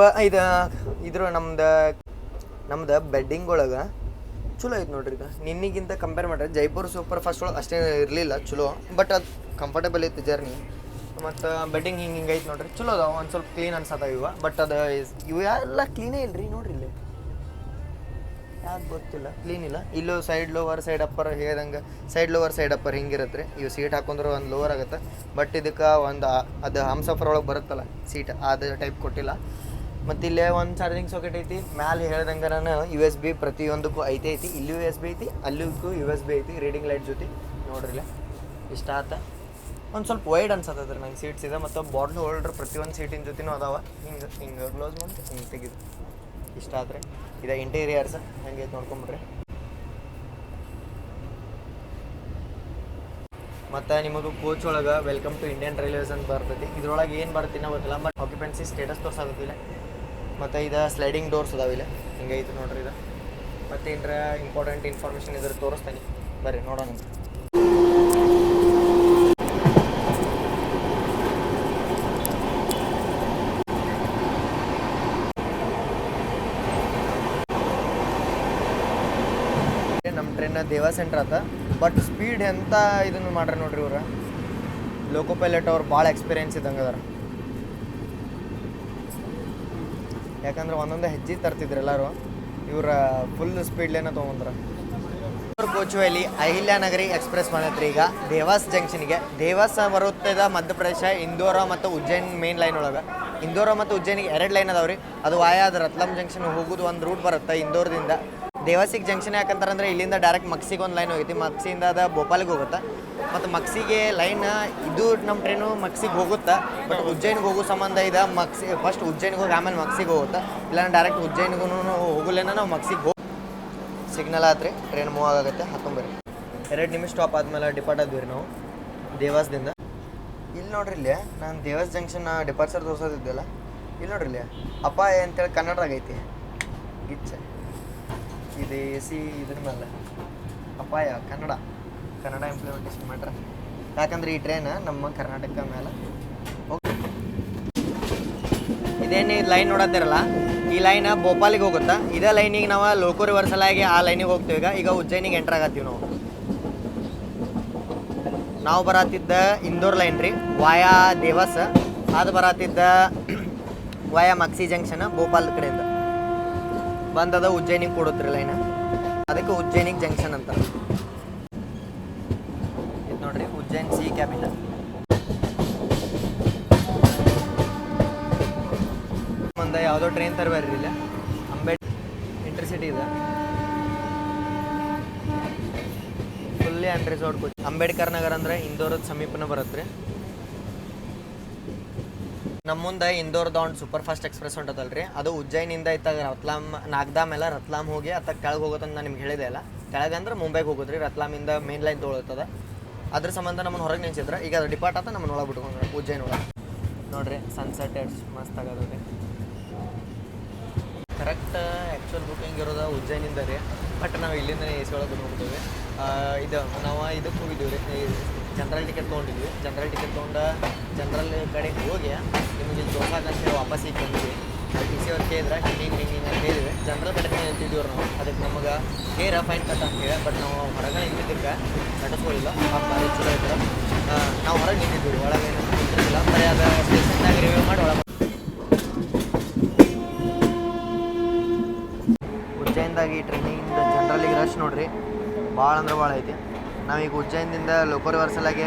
ಇದ್ರ ನಮ್ದು ಬೆಡ್ಡಿಂಗ್ ಒಳಗೆ ಚಲೋ ಐತೆ ನೋಡ್ರಿ. ಈಗ ನಿನ್ನಿಗಿಂತ ಕಂಪೇರ್ ಮಾಡಿದ್ರೆ ಜೈಪುರ್ ಸೂಪರ್ ಫಾಸ್ಟ್ ಒಳಗೆ ಅಷ್ಟೇ ಇರಲಿಲ್ಲ ಚಲೋ, ಬಟ್ ಅದು ಕಂಫರ್ಟೇಬಲ್ ಐತಿ ಜರ್ನಿ. ಮತ್ತು ಬೆಡ್ಡಿಂಗ್ ಹಿಂಗೆ ಐತೆ ನೋಡ್ರಿ, ಚಲೋ ಅದಾವ. ಒಂದು ಸ್ವಲ್ಪ ಕ್ಲೀನ್ ಅನ್ಸತ್ತಾವ ಇವ. ಬಟ್ ಅದು ಇವು ಎಲ್ಲ ಕ್ಲೀನೇ ಇಲ್ಲರಿ. ನೋಡ್ರಿ ಇಲ್ಲಿ ಯಾಕೆ ಗೊತ್ತಿಲ್ಲ, ಕ್ಲೀನ್ ಇಲ್ಲ. ಇಲ್ಲೂ ಸೈಡ್ ಲೋವರ್ ಸೈಡ್ ಅಪ್ಪರ್ ಹೇಳ್ದಂಗೆ ಸೈಡ್ ಲೋವರ್ ಸೈಡ್ ಅಪ್ಪರ್ ಹಿಂಗಿರುತ್ತೆ. ಇವು ಸೀಟ್ ಹಾಕೊಂಡ್ರೆ ಒಂದು ಲೋವರ್ ಆಗುತ್ತೆ. ಬಟ್ ಇದಕ್ಕೆ ಒಂದು ಅದು ಹಮ್ಸಫರ್ ಒಳಗೆ ಬರುತ್ತಲ್ಲ ಸೀಟ್, ಅದು ಟೈಪ್ ಕೊಟ್ಟಿಲ್ಲ. ಮತ್ತು ಇಲ್ಲೇ ಒಂದು ಚಾರ್ಜಿಂಗ್ ಸಾಕೆಟ್ ಐತಿ. ಮ್ಯಾಲೆ ಹೇಳ್ದಂಗೆ ನಾನು USB ಪ್ರತಿಯೊಂದಕ್ಕೂ ಐತಿ. ಇಲ್ಲೂ USB ಐತಿ, ಅಲ್ಲಿಗೂ USB ಐತಿ. ರೀಡಿಂಗ್ ಲೈಟ್ ಜೊತೆ ನೋಡ್ರಿಲ್ಲ ಇಷ್ಟ ಆತ. ಒಂದು ಸ್ವಲ್ಪ ವೈಡ್ ಅನ್ಸತ್ತದ್ರಿ ನಂಗೆ ಸೀಟ್ಸ್ ಇದೆ. ಮತ್ತು ಬಾಟ್ಲ್ ಹೋಲ್ಡ್ರ್ ಪ್ರತಿಯೊಂದು ಸೀಟಿನ ಜೊತೆನೂ ಅದಾವ. ಹಿಂಗೆ ಕ್ಲೋಸ್ ಮಾಡಿ ಹಿಂಗೆ ತೆಗಿದು ಇಷ್ಟ ಆದರೆ. ಇದು ಇಂಟೀರಿಯರ್ಸ್ ಹಂಗೆ ನೋಡ್ಕೊಂಬಿಡ್ರಿ. ಮತ್ತು ನಿಮಗೂ ಕೋಚ್ ಒಳಗೆ ವೆಲ್ಕಮ್ ಟು ಇಂಡಿಯನ್ ರೈಲ್ವೇಸ್ ಅಂತ ಬರ್ತೈತಿ. ಇದ್ರೊಳಗೆ ಏನು ಬರ್ತೀನೋ ಗೊತ್ತಿಲ್ಲ, ಬಟ್ ಆಕ್ಯುಪೆನ್ಸಿ ಸ್ಟೇಟಸ್ ತೋರ್ಸಾಗತ್ತಿಲ್ಲ. ಮತ್ತು ಇದು ಸ್ಲೈಡಿಂಗ್ ಡೋರ್ಸ್ ಅದಾವಿಲ್ಲ, ಹಿಂಗೈತೆ ನೋಡ್ರಿ ಇದು. ಮತ್ತು ಏನರ ಇಂಪಾರ್ಟೆಂಟ್ ಇನ್ಫಾರ್ಮೇಷನ್ ಇದ್ರೆ ತೋರಿಸ್ತಾನೆ, ಬರ್ರಿ ನೋಡೋಣ. ಟ್ರೈನ್ ದೇವಾ ಸೆಂಟ್ರ್ ಆತ. ಬಟ್ ಸ್ಪೀಡ್ ಎಂತ ಇದನ್ನು ಮಾಡ್ರಿ ನೋಡ್ರಿ ಇವ್ರು. ಲೋಕೋ ಪೈಲಟ್ ಅವ್ರು ಭಾಳ ಎಕ್ಸ್ಪೀರಿಯೆನ್ಸ್ ಇದ್ದಂಗೆ ಅದಾರ. ಯಾಕಂದ್ರೆ ಒಂದೊಂದು ಹೆಜ್ಜೆ ತರ್ತಿದ್ರು ಎಲ್ಲರೂ. ಇವ್ರ ಫುಲ್ ಸ್ಪೀಡ್ಲೇನ ತೊಗೊಂಡ್ರ. ಕೋಚುವಲ್ಲಿ ಅಹಿಲ್ಯಾನಗರಿ ಎಕ್ಸ್ಪ್ರೆಸ್ ಬಂದೈತ್ರಿ ಈಗ ದೇವಾಸ್ ಜಂಕ್ಷನ್ಗೆ. ದೇವಾಸ್ ಬರುತ್ತದ ಮಧ್ಯಪ್ರದೇಶ ಇಂದೋರ ಮತ್ತು ಉಜ್ಜೈನ್ ಮೇನ್ ಲೈನ್ ಒಳಗೆ. ಇಂದೋರ ಮತ್ತು ಉಜ್ಜೈನಿಗೆ 2 ಲೈನ್ ಅದಾವ್ರಿ. ಅದು ವಾಯ ಅದು ರತ್ಲಾಮ್ ಜಂಕ್ಷನ್ ಹೋಗೋದು ಒಂದು ರೂಟ್ ಬರುತ್ತೆ ಇಂದೋರದಿಂದ. ದೇವಾಸಿಗೆ ಜಂಕ್ಷನ್ ಯಾಕಂತಾರಂದ್ರೆ ಇಲ್ಲಿಂದ ಡೈರೆಕ್ಟ್ ಮಕ್ಸಿಗೆ ಒಂದು ಲೈನ್ ಹೋಗೈತಿ. ಮಕ್ಸಿಯಿಂದ ಅದು ಭೋಪಾಲಿಗೆ ಹೋಗುತ್ತೆ. ಮತ್ತು ಮಕ್ಸಿಗೆ ಲೈನ್ ಇದು ನಮ್ಮ ಟ್ರೈನು ಮಕ್ಸಿಗೆ ಹೋಗುತ್ತೆ. ಬಟ್ ಉಜ್ಜೈನಿಗೆ ಹೋಗೋ ಸಂಬಂಧ ಇದೆ ಫಸ್ಟ್ ಉಜ್ಜೈನಿಗೆ ಹೋಗಿ ಆಮೇಲೆ ಮಕ್ಸಿಗೆ ಹೋಗುತ್ತೆ. ಇಲ್ಲ ಡೈರೆಕ್ಟ್ ಉಜ್ಜೈನಿಗೂ ಹೋಗಲೇನ ನಾವು ಮಕ್ಸಿಗೆ ಹೋಗಿ ಸಿಗ್ನಲ್ ಆತ್ರಿ ಟ್ರೈನ್ ಮೂವ್ ಆಗುತ್ತೆ. 2 ನಿಮಿಷ ಸ್ಟಾಪ್ ಆದಮೇಲೆ ಡಿಪಾರ್ಟ್ ಆದ್ವಿ ನಾವು ದೇವಾಸದಿಂದ. ಇಲ್ಲಿ ನೋಡ್ರಿ ಇಲ್ಲಿ ನಾನು ದೇವಾಸ್ ಜಂಕ್ಷನ್ ಡಿಪಾರ್ಚರ್ ತೋರಿಸೋದಿದ್ದೆಲ್ಲ. ಇಲ್ಲಿ ನೋಡ್ರಿ ಇಲ್ಲಿ ಅಪಾಯ ಅಂತೇಳಿ ಕನ್ನಡದಾಗ ಐತಿ ಗಿಚ್ಚ. ಇದು AC ಇದ್ರ ಮೇಲೆ ಅಪಾಯ ಕನ್ನಡ ಇಂಪ್ಲಿಮೆಂಟೇಷನ್ ಮಾಡ್ರ. ಯಾಕಂದ್ರೆ ಈ ಟ್ರೈನ್ ನಮ್ಮ ಕರ್ನಾಟಕ ಮೇಲೆ ಇದೇನು ಲೈನ್ ನೋಡತ್ತಿರಲ್ಲ, ಈ ಲೈನ್ ಭೋಪಾಲಿಗೆ ಹೋಗುತ್ತಾ. ಇದೇ ಲೈನಿಗೆ ನಾವು ಲೋಕೋ ರಿವರ್ಸಲ್ ಆಗಿ ಆ ಲೈನಿಗೆ ಹೋಗ್ತೀವಿ. ಈಗ ಉಜ್ಜೈನಿಗೆ ಎಂಟ್ರ್ ಆಗತ್ತೀವಿ ನಾವು ಬರತ್ತಿದ್ದ ಇಂದೋರ್ ಲೈನ್ ರೀ ವಾಯಾ ದೇವಾಸ. ಅದು ಬರತ್ತಿದ್ದ ವಾಯಾ ಮಕ್ಸಿ ಜಂಕ್ಷನ್ ಭೋಪಾಲ್ ಕಡೆಯಿಂದ ಬಂದದ ಉಜ್ಜೈನಿಗೆ ಕೊಡುತ್ರಿ ಲೈನ್. ಅದಕ್ಕೆ ಉಜ್ಜೈನಿಗೆ ಜಂಕ್ಷನ್ ಅಂತ. ಇದು ನೋಡ್ರಿ ಉಜ್ಜೈನ್ C ಕ್ಯಾಬಿನ್. ಮುಂದೆ ಯಾವುದೋ ಟ್ರೈನ್ ತರಬೇಡ್ರಿ ಇಲ್ಲ ಇಂಟರ್ಸಿಟಿ ಇದೆ. Fully unreserved coach. Ambedkar Nagar ಅಂದರೆ ಇಂದೋರದ ಸಮೀಪನ ಬರುತ್ತೆ ರೀ. ನಮ್ಮ ಮುಂದೆ ಇಂದೋರ್ದ ಒಂದು ಸೂಪರ್ ಫಾಸ್ಟ್ ಎಕ್ಸ್ಪ್ರೆಸ್ ಹೊಂಟದಲ್ರಿ. ಅದು ಉಜ್ಜೈನಿಂದ ಇತ್ತಾಗ ರತ್ಲಾಮ್ ನಾಗ್ದಾಮ್ ಎಲ್ಲ ರತ್ಲಾಮ್ ಹೋಗಿ ಅತ್ತ ಕೆಳಗೆ ಹೋಗುತ್ತಂತ ನಾನು ನಿಮ್ಗೆ ಹೇಳಿದೆ ಅಲ್ಲ. ಕೆಳಗೆ ಅಂದ್ರೆ ಮುಂಬೈಗೆ ಹೋಗೋದ್ರಿ. ರತ್ಲಾಮಿಂದ ಮೇನ್ ಲೈನ್ ತೊಗೊಳ್ತದೆ. ಅದ್ರ ಸಂಬಂಧ ನಮ್ಮನ್ನು ಹೊರಗೆ ನಿಲ್ಸಿದ್ರೆ ಈಗ ಅದು ಡಿಪಾರ್ಟ್ ಆತ ನಮ್ಮನ್ನು ಒಳಗೆ ಬಿಟ್ಕೊಂಡ್ರೆ ಉಜ್ಜೈನ್ ಒಳಗೆ. ನೋಡ್ರಿ ಸನ್ಸೆಟ್ ಮಸ್ತ್ ಆಗೋದ್ರಿ. ಕರೆಕ್ಟ್ ಆ್ಯಕ್ಚುಲ್ ಬುಕಿಂಗ್ ಇರೋದು ಉಜ್ಜೈನಿಂದ ರೀ. ಬಟ್ ನಾವು ಇಲ್ಲಿಂದ AC ಒಳಗೆ ಹೋಗ್ತೀವಿ. ಇದು ನಾವು ಇದಕ್ಕೆ ಹೋಗಿದ್ದೀವಿ ರೀ, ಜನರಲ್ ಟಿಕೆಟ್ ತೊಗೊಂಡಿದ್ವಿ. ಜನರಲ್ ಟಿಕೆಟ್ ತೊಗೊಂಡು ಜನರಲ್ ಕಡೆಗೆ ಹೋಗಿ ನಿಮಗೆ ಇಲ್ಲಿ ತೋರ್ಸಕ್ಕಂತ ಹೇಳಿ ವಾಪಸ್ ಈಗ ಬಂದ್ವಿ. TC ಅವ್ರು ಕೇಳಿದ್ರೆ ಹಿಂಗೆ ಅಂತ ಹೇಳಿದ್ವಿ. ಜನರಲ್ ಕಡೆ ನಿಂತಿದ್ದೀವಿ ನಾವು. ಅದಕ್ಕೆ ನಮಗೆ ಫೈನ್ ಕಟ್ ಅಂತ ಹೇಳಿ. ಬಟ್ ನಾವು ಹೊರಗೆ ನಿಂತಿದ್ದಕ್ಕೆ ನಟಿಸ್ಕೊಳ್ಳಿಲ್ಲ. ಭಾರಿ ಚಲೋ ಇದ್ರೆ ನಾವು ಹೊರಗೆ ನಿಂತಿದ್ದೀವಿ. ಒಳಗೆ ಏನಂತ ನಿಂತಿರಲಿಲ್ಲ. ಬರೀ ಅದು ಸ್ಟೇಷನ್ನಾಗ ರಿವ್ಯೂ ಮಾಡಿ ಒಳಗೆ ಉಜ್ಜೈನ್ದಾಗಿ ಟ್ರೈನಿಂದ ಜನರಲ್ಲಿಗೆ ರಶ್ ನೋಡ್ರಿ ಭಾಳ ಅಂದ್ರೆ ಭಾಳ ಐತಿ. ನಾವೀಗ ಉಜ್ಜೈನದಿಂದ ಲೋಕೋ ರಿವರ್ಸಲಾಗಿ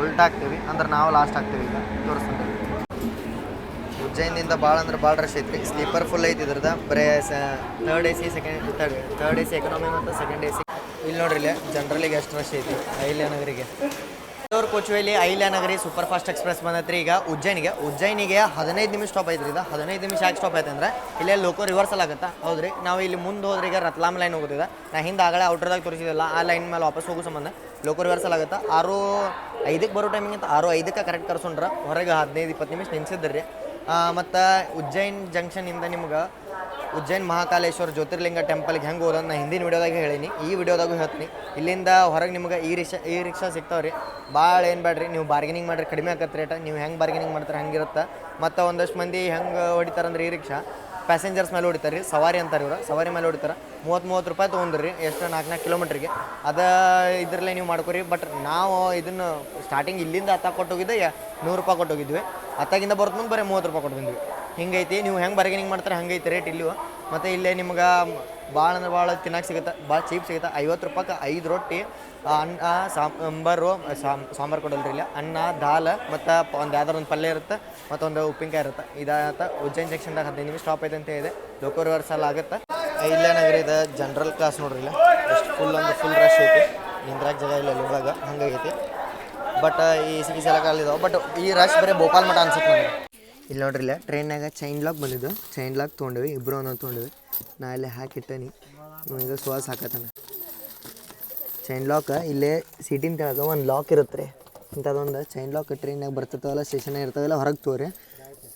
ಉಲ್ಟಾ ಆಗ್ತೀವಿ ಅಂದ್ರೆ ನಾವು ಲಾಸ್ಟ್ ಆಗ್ತೀವಿ. ಈಗ ತೋರಿಸ್ತೀನಿ. ಉಜ್ಜೈನಿಂದ ಭಾಳ ಅಂದ್ರೆ ಭಾಳ ರಶ್ ಐತ್ರಿ. ಸ್ಲೀಪರ್ ಫುಲ್ ಐತಿ ಇದ್ರದ್ದು. ಬರೀ third AC third AC economy ಮತ್ತು ಸೆಕೆಂಡ್ AC. ಇಲ್ಲಿ ನೋಡ್ರಿ ಇಲ್ಲಿ ಜನರಲ್ಲಿಗೆ ಎಷ್ಟು ರಶ್ ಐತಿ. ಅಹಿಲ್ಯಾನಗರಿಗೆ ಕೋಚುವಲ್ಲಿ ಅಹಿಲ್ಯಾನಗರಿ ಸೂಪರ್ ಫಾಸ್ಟ್ ಎಕ್ಸ್ಪ್ರೆಸ್ ಬಂದೈತ್ರಿ ಈಗ ಉಜ್ಜೈನಿಗೆ. 15 ನಿಮಿಷ ಸ್ಟಾಪ್ ಐತ್ರಿ. ಇದು 15 ನಿಮಿಷ ಯಾಕೆ ಸ್ಟಾಪ್ ಐತೆ ಅಂದ್ರೆ ಇಲ್ಲೇ ಲೋಕೋ ರಿವರ್ಸಲ್ ಆಗುತ್ತೆ. ಹೌದ್ರಿ. ನಾವು ಇಲ್ಲಿ ಮುಂದೆ ಹೋದ್ರೆ ಈಗ ರತ್ಲಾಮ್ ಲೈನ್ ಹೋಗೋದಿದೆ. ನಾ ಹಿಂದೆ ಆಗಲೇ ಔಟ್ರದಾಗ ತೋರಿಸಿದಿಲ್ಲ. ಆ ಲೈನ್ ಮೇಲೆ ವಾಪಸ್ ಹೋಗೋ ಸಂಬಂಧ ಲೋಕೋ ರಿವರ್ಸಲ್ ಆಗುತ್ತೆ. 6:05 ಬರೋ ಟೈಮಿಂಗಿಂತ 6:05 ಕರೆಕ್ಟ್ ಕರ್ಸೊಂಡ್ರೆ ಹೊರಗೆ 15-20 ನಿಮಿಷ ನಿಲ್ಸಿದ್ರಿ. ಮತ್ತು ಉಜ್ಜೈನ್ ಜಂಕ್ಷನಿಂದ ನಿಮ್ಗೆ ಉಜ್ಜೈನ್ ಮಹಾಕಾಲೇಶ್ವರ ಜ್ಯೋತಿರ್ಲಿಂಗ ಟೆಂಪಲ್ಗೆ ಹೆಂಗೆ ಹೋಗೋದು ನಾನು ಹಿಂದಿನ ವಿಡಿಯೋದಾಗ ಹೇಳೀನಿ. ಈ ವಿಡಿಯೋದಾಗೂ ಹೇಳ್ತೀನಿ. ಇಲ್ಲಿಂದ ಹೊರಗೆ ನಿಮ್ಗೆ ಈ ರಿಕ್ಷಾ ಸಿಗ್ತಾವ್ರಿ. ಭಾಳ ಏನು ಬೇಡ್ರಿ, ನೀವು ಬಾರ್ಗೇನಿಂಗ್ ಮಾಡಿರಿ ಕಡಿಮೆ ಆಗತ್ತೆ ರೇಟ್. ನೀವು ಹೆಂಗೆ ಬಾರ್ಗೇನಿಂಗ್ ಮಾಡ್ತಾರೆ ಹಂಗಿರುತ್ತೆ. ಮತ್ತು ಒಂದಷ್ಟು ಮಂದಿ ಹೆಂಗೆ ಹೊಡಿತಾರಂದ್ರೆ ಈ ರಿಕ್ಷಾ ಪ್ಯಾಸೆಂಜರ್ಸ್ ಮೇಲೆ ಹೊಡಿತಾರೆ ರೀ. ಸವಾರಿ ಅಂತಾರೆ ಇವರು. ಸವಾರಿ ಮೇಲೆ ಹೊಡಿತಾರೆ. 30 ರೂಪಾಯಿ ತೊಗೊಂಡ್ರಿ ಎಷ್ಟು 4 ಕಿಲೋಮೀಟ್ರಿಗೆ. ಅದು ಇದರಲ್ಲೇ ನೀವು ಮಾಡ್ಕೊರಿ. ಬಟ್ ನಾವು ಇದನ್ನು ಸ್ಟಾರ್ಟಿಂಗ್ ಇಲ್ಲಿಂದ ಹತ್ತಾಗ ಕೊಟ್ಟೋಗಿದ್ದೆ 100 ರೂಪಾಯಿ ಕೊಟ್ಟೋಗಿದ್ವಿ. ಹತ್ತಾಗಿಂದ ಬರ್ತ ಮುಂದೆ ಬರೀ 30 ರೂಪಾಯಿ ಕೊಟ್ಟು ಬಂದ್ವಿ. ಹಿಂಗೈತಿ. ನೀವು ಹೆಂಗೆ ಬಾರ್ಗೇನಿಂಗ್ ಮಾಡ್ತಾರೆ ಹಂಗೈತಿ ರೇಟ್ ಇಲ್ಲೂ. ಮತ್ತು ಇಲ್ಲೇ ನಿಮ್ಗೆ ಭಾಳ ಅಂದ್ರೆ ಭಾಳ ತಿನ್ನಕ್ಕೆ ಸಿಗುತ್ತೆ. ಭಾಳ ಚೀಪ್ ಸಿಗುತ್ತೆ. 50 ರೂಪಾಯಿಗೆ 5 ರೊಟ್ಟಿ, ಅನ್ನ, ಸಾಂಬಾರು ಕೊಡಲ್ರಿ ಇಲ್ಲ. ಅನ್ನ, ದಾಲ್ ಮತ್ತು ಒಂದು ಯಾವ್ದಾರು ಒಂದು ಪಲ್ಯ ಇರುತ್ತೆ. ಮತ್ತೊಂದು ಉಪ್ಪಿನಕಾಯಿ ಇರುತ್ತೆ. ಇದಾತ ಉಜ್ಜೈನ್ ಜಂಕ್ಷನ್ದಾಗ 15 ನಿಮಿಷ ಸ್ಟಾಪ್ ಐತೆ ಅಂತ ಇದೆ. ಲೋಕೋ ರಿವರ್ಸಲ್ ಆಗುತ್ತೆ. ಅಹಿಲ್ಯಾನಗರಿ ಇದು ಜನರಲ್ ಕ್ಲಾಸ್ ನೋಡ್ರಿ ಇಲ್ಲ ಎಷ್ಟು ಫುಲ್ ರಶ್ ಐತಿ. ನಿಂದ್ರಾಗ ಜಾಗ ಇಲ್ಲ ಇವಾಗ ಹಂಗಾಗೈತಿ. ಬಟ್ ಈ ಸಿಟಿ ಎಲ್ಲ ಕಾಲಿದಾವೆ. ಬಟ್ ಈ ರಶ್ ಬರೀ ಭೋಪಾಲ್ ಮಠ ಅನ್ಸುತ್ತೆ ನನಗೆ. ಇಲ್ಲಿ ನೋಡ್ರಿ ಇಲ್ಲ ಟ್ರೈನ್ನಾಗ ಚೈನ್ ಲಾಕ್ ಬಂದಿದ್ದು. ಚೈನ್ ಲಾಕ್ ತೊಗೊಂಡಿವಿ. ಇಬ್ಬರು ಒಂದೊಂದು ತೊಗೊಂಡಿವಿ. ನಾ ಇಲ್ಲೇ ಹಾಕಿಟ್ಟೇನಿ. ಈಗ ಸುವಾಸ ಹಾಕತ್ತಾನೆ. ಚೈನ್ ಲಾಕ್ ಇಲ್ಲೇ ಸೀಟಿನ ಕೆಳಗೆ ಒಂದು ಲಾಕ್ ಇರುತ್ತೆ ರೀ. ಇಂಥದ್ದೊಂದು ಚೈನ್ ಲಾಕ್ ಟ್ರೈನ್ನಾಗ ಬರ್ತಿರ್ತಾವಲ್ಲ, ಸ್ಟೇಷನ್ ಇರ್ತಾವೆಲ್ಲ ಹೊರಗೆ ತೊಗೊರಿ.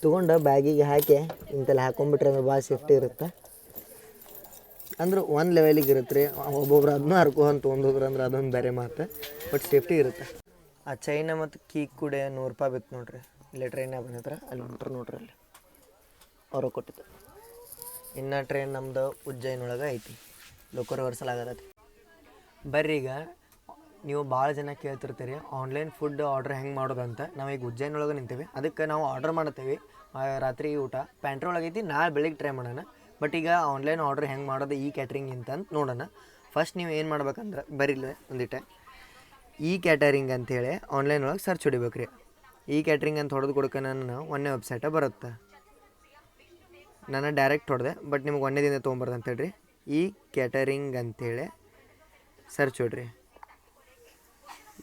ತೊಗೊಂಡು ಬ್ಯಾಗಿಗೆ ಹಾಕಿ ಇಂತೆಲ್ಲ ಹಾಕೊಂಡ್ಬಿಟ್ರೆ ಅಂದ್ರೆ ಭಾಳ ಸೇಫ್ಟಿ ಇರುತ್ತೆ. ಅಂದ್ರೆ ಒಂದು ಲೆವೆಲಿಗೆ ಇರುತ್ತೆ ರೀ. ಒಬ್ಬೊಬ್ರು ಅದನ್ನೂ ಹರ್ಕೊಂಡು ತೊಗೊಂಡೋಗ್ರು ಅಂದ್ರೆ ಅದೊಂದು ಬೇರೆ ಮಾತು. ಬಟ್ ಸೇಫ್ಟಿ ಇರುತ್ತೆ. ಆ ಚೈನ ಮತ್ತು ಕೀ ಕೂಡ 100 ರೂಪಾಯಿ ಬಿತ್ತು ನೋಡ್ರಿ. ಇಲ್ಲೇ ಟ್ರೈನಾಗ ಬಂದಿದ್ರೆ ಅಲ್ಲಿ ಹೊಂಟ್ರು ನೋಡ್ರಿ. ಅಲ್ಲಿ ಅವ್ರಿಗೆ ಕೊಟ್ಟಿದ್ದು. ಇನ್ನು ಟ್ರೈನ್ ನಮ್ಮದು ಉಜ್ಜೈನ್ ಒಳಗೆ ಐತಿ. ಲೋಕೋ ರಿವರ್ಸಲ್ ಆಗತೈತಿ. ಬರ್ರಿ ಈಗ ನೀವು ಭಾಳ ಜನ ಕೇಳ್ತಿರ್ತೀರಿ ಆನ್ಲೈನ್ ಫುಡ್ ಆರ್ಡ್ರ್ ಹೆಂಗೆ ಮಾಡೋದಂತ. ನಾವು ಈಗ ಉಜ್ಜಯಿನಿ ಒಳಗೆ ನಿಂತೀವಿ, ಅದಕ್ಕೆ ನಾವು ಆರ್ಡ್ರ್ ಮಾಡ್ತೀವಿ ರಾತ್ರಿ ಊಟ ಪ್ಯಾಂಟ್ರಿ ಒಳಗೈತಿ. ನಾಳೆ ಬೆಳಿಗ್ಗೆ ಟ್ರೈ ಮಾಡೋಣ. ಬಟ್ ಈಗ ಆನ್ಲೈನ್ ಆರ್ಡ್ರ್ ಹೆಂಗೆ ಮಾಡೋದು ಈ ಕ್ಯಾಟ್ರಿಂಗ್ ಅಂತ ನೋಡೋಣ. ಫಸ್ಟ್ ನೀವು ಏನು ಮಾಡ್ಬೇಕಂದ್ರೆ ಬರೀಲ್ಲ ಒಂದಿಟ್ಟೆ ಈ ಕ್ಯಾಟರಿಂಗ್ ಅಂಥೇಳಿ ಆನ್ಲೈನ್ ಒಳಗೆ ಸರ್ಚ್ ಹೊಡಿಬೇಕು ರೀ. ಈ ಕ್ಯಾಟ್ರಿಂಗ್ ಅಂತ ಹೊಡೆದು ಕೊಡ್ಕ ನಾನು ಒಂದೇ ವೆಬ್ಸೈಟ ಬರುತ್ತೆ. ನಾನು ಡೈರೆಕ್ಟ್ ಹೊಡೆದೆ, ಬಟ್ ನಿಮ್ಗೆ ಒಂದೇ ದಿನ ತೊಗೊಂಬರ್ದು ಅಂತೇಳ್ರಿ. ಈ ಕ್ಯಾಟರಿಂಗ್ ಅಂಥೇಳಿ ಸರ್ಚ್ ಹೊಡ್ರಿ.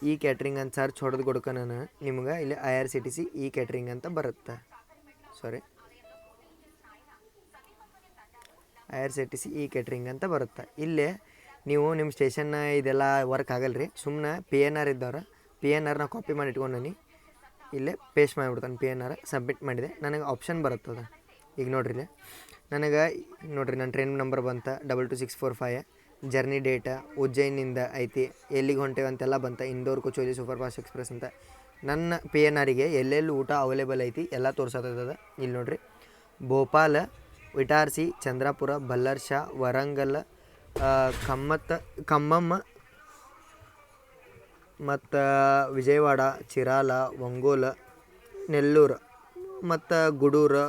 ಈ ಕ್ಯಾಟ್ರಿಂಗ್ ಅಂತ ಸರ್ಚ್ ಹೊಡೆದು ಕೊಡ್ಕ ನಾನು ನಿಮ್ಗೆ ಇಲ್ಲಿ IRCTC ಈ ಕ್ಯಾಟ್ರಿಂಗ್ ಅಂತ ಬರುತ್ತೆ. ಸಾರಿ, IRCTC ಈ ಕ್ಯಾಟ್ರಿಂಗ್ ಅಂತ ಬರುತ್ತೆ. ಇಲ್ಲೇ ನೀವು ನಿಮ್ಮ ಸ್ಟೇಷನ್ನ ಇದೆಲ್ಲ ವರ್ಕ್ ಆಗಲ್ಲ ರೀ. ಸುಮ್ಮನೆ PNR ಇದ್ದವ್ರು PNRನ ಕಾಪಿ ಮಾಡಿ ಇಟ್ಕೊಂಡು ಇಲ್ಲೇ ಪೇಸ್ಟ್ ಮಾಡಿಬಿಡ್ತಾನೆ. PNR ಸಬ್ಮಿಟ್ ಮಾಡಿದೆ, ನನಗೆ ಆಪ್ಷನ್ ಬರುತ್ತದೆ. ಈಗ ನೋಡ್ರಿ ನನಗೆ ನೋಡಿರಿ ನನ್ನ ಟ್ರೈನ್ ನಂಬರ್ ಬಂತ 22645. ಜರ್ನಿ ಡೇಟ ಉಜ್ಜಯಿನಿಂದ ಐತಿ, ಎಲ್ಲಿಗೆ ಹೊಂಟೇವೆ ಅಂತೆಲ್ಲ ಬಂತ. ಇಂದೋರ್ ಕೊಚೋಲಿ ಸೂಪರ್ ಫಾಸ್ಟ್ ಎಕ್ಸ್ಪ್ರೆಸ್ ಅಂತ. ನನ್ನ PNRಗೆ ಎಲ್ಲೆಲ್ಲಿ ಊಟ ಅವೈಲೇಬಲ್ ಐತಿ ಎಲ್ಲ ತೋರ್ಸತ್ತದ. ಇಲ್ಲಿ ನೋಡಿರಿ, ಭೋಪಾಲ್, ಇಟಾರ್ಸಿ, ಚಂದ್ರಪುರ, ಬಲ್ಲರ್ಶಾ, ವರಂಗಲ್, ಖಮ್ಮಮ್ ಮತ್ತು ವಿಜಯವಾಡ, ಚಿರಾಲ, ಒಂಗೋಲ, ನೆಲ್ಲೂರು ಮತ್ತು ಗುಡೂರು,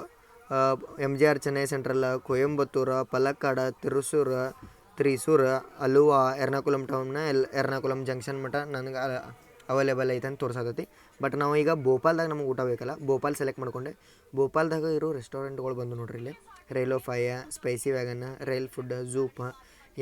MGR ಚೆನ್ನೈ ಸೆಂಟ್ರಲ್, ಕೊಯಂಬತ್ತೂರು, ಪಲಕ್ಕಾಡ, ತ್ರಿಸೂರು, ಅಲುವಾ, ಎರ್ನಾಕುಲಂ ಟೌನ್ನ ಎರ್ನಾಕುಲಂ ಜಂಕ್ಷನ್ ಮಟ್ಟ ನನಗೆ ಅವೈಲೇಬಲ್ ಐತೆ ಅಂತ ತೋರ್ಸತೈತಿ. ಬಟ್ ನಾವು ಈಗ ಭೋಪಾಲ್ದಾಗ ನಮಗೆ ಊಟ ಬೇಕಲ್ಲ, ಭೋಪಾಲ್ ಸೆಲೆಕ್ಟ್ ಮಾಡ್ಕೊಂಡೆ. ಭೋಪಾಲ್ದಾಗ ಇರೋ ರೆಸ್ಟೋರೆಂಟ್ಗಳು ಬಂದು ನೋಡ್ರಿ ಇಲ್ಲಿ Railofy, spicy wagon, rail food, Zoop,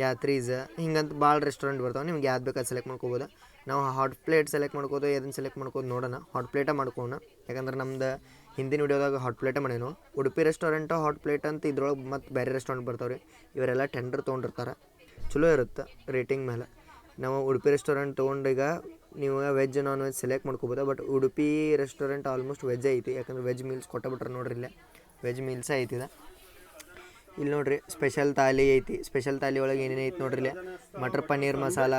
Yatris ಹಿಂಗಂತ ಭಾಳ ರೆಸ್ಟೋರೆಂಟ್ ಬರ್ತಾವೆ. ನಿಮ್ಗೆ ಯಾವ್ದು ಬೇಕಾದ್ರೆ ಸೆಲೆಕ್ಟ್ ಮಾಡ್ಕೋಬೋದು. ನಾವು ಹಾಟ್ ಪ್ಲೇಟ್ ಸೆಲೆಕ್ಟ್ ಮಾಡ್ಕೋದು, ಅದನ್ನು ಸೆಲೆಕ್ಟ್ ಮಾಡ್ಕೋದು ನೋಡೋಣ. ಹಾಟ್ ಪ್ಲೇಟ ಮಾಡ್ಕೋಣ, ಯಾಕಂದ್ರೆ ನಮ್ದು ಹಿಂದಿನ ವಿಡಿಯೋದಾಗ ಹಾಟ್ ಪ್ಲೇಟ ಮಾಡೇನು. ಉಡುಪಿ ರೆಸ್ಟೋರೆಂಟ್ ಹಾಟ್ ಪ್ಲೇಟ್ ಅಂತ ಇದ್ರೊಳಗೆ ಮತ್ತು ಬೇರೆ ರೆಸ್ಟೋರೆಂಟ್ ಬರ್ತಾವೆ ರೀ. ಇವರೆಲ್ಲ ಟೆಂಡರ್ ತೊಗೊಂಡಿರ್ತಾರೆ, ಚಲೋ ಇರುತ್ತೆ ರೇಟಿಂಗ್ ಮೇಲೆ. ನಾವು ಉಡುಪಿ ರೆಸ್ಟೋರೆಂಟ್ ತೊಗೊಂಡೀಗ ನೀವು ವೆಜ್ ನಾನ್ ವೆಜ್ ಸೆಲೆಕ್ಟ್ ಮಾಡ್ಕೋಬೋದು. But Udupi restaurant almost veg ಐತಿ, ಯಾಕಂದ್ರೆ ವೆಜ್ ಮೀಲ್ಸ್ ಕೊಟ್ಟಬಿಟ್ರೆ ನೋಡ್ರಿ ಇಲ್ಲೇ ವೆಜ್ ಮೀಲ್ಸೇ ಐತಿದೆ. ಇಲ್ಲಿ ನೋಡಿರಿ ಸ್ಪೆಷಲ್ ಥಾಲಿ ಐತಿ. ಸ್ಪೆಷಲ್ ಥಾಲಿ ಒಳಗೆ ಏನೇನು ಐತಿ ನೋಡ್ರಿ ಇಲ್ಲಿ matar paneer masala,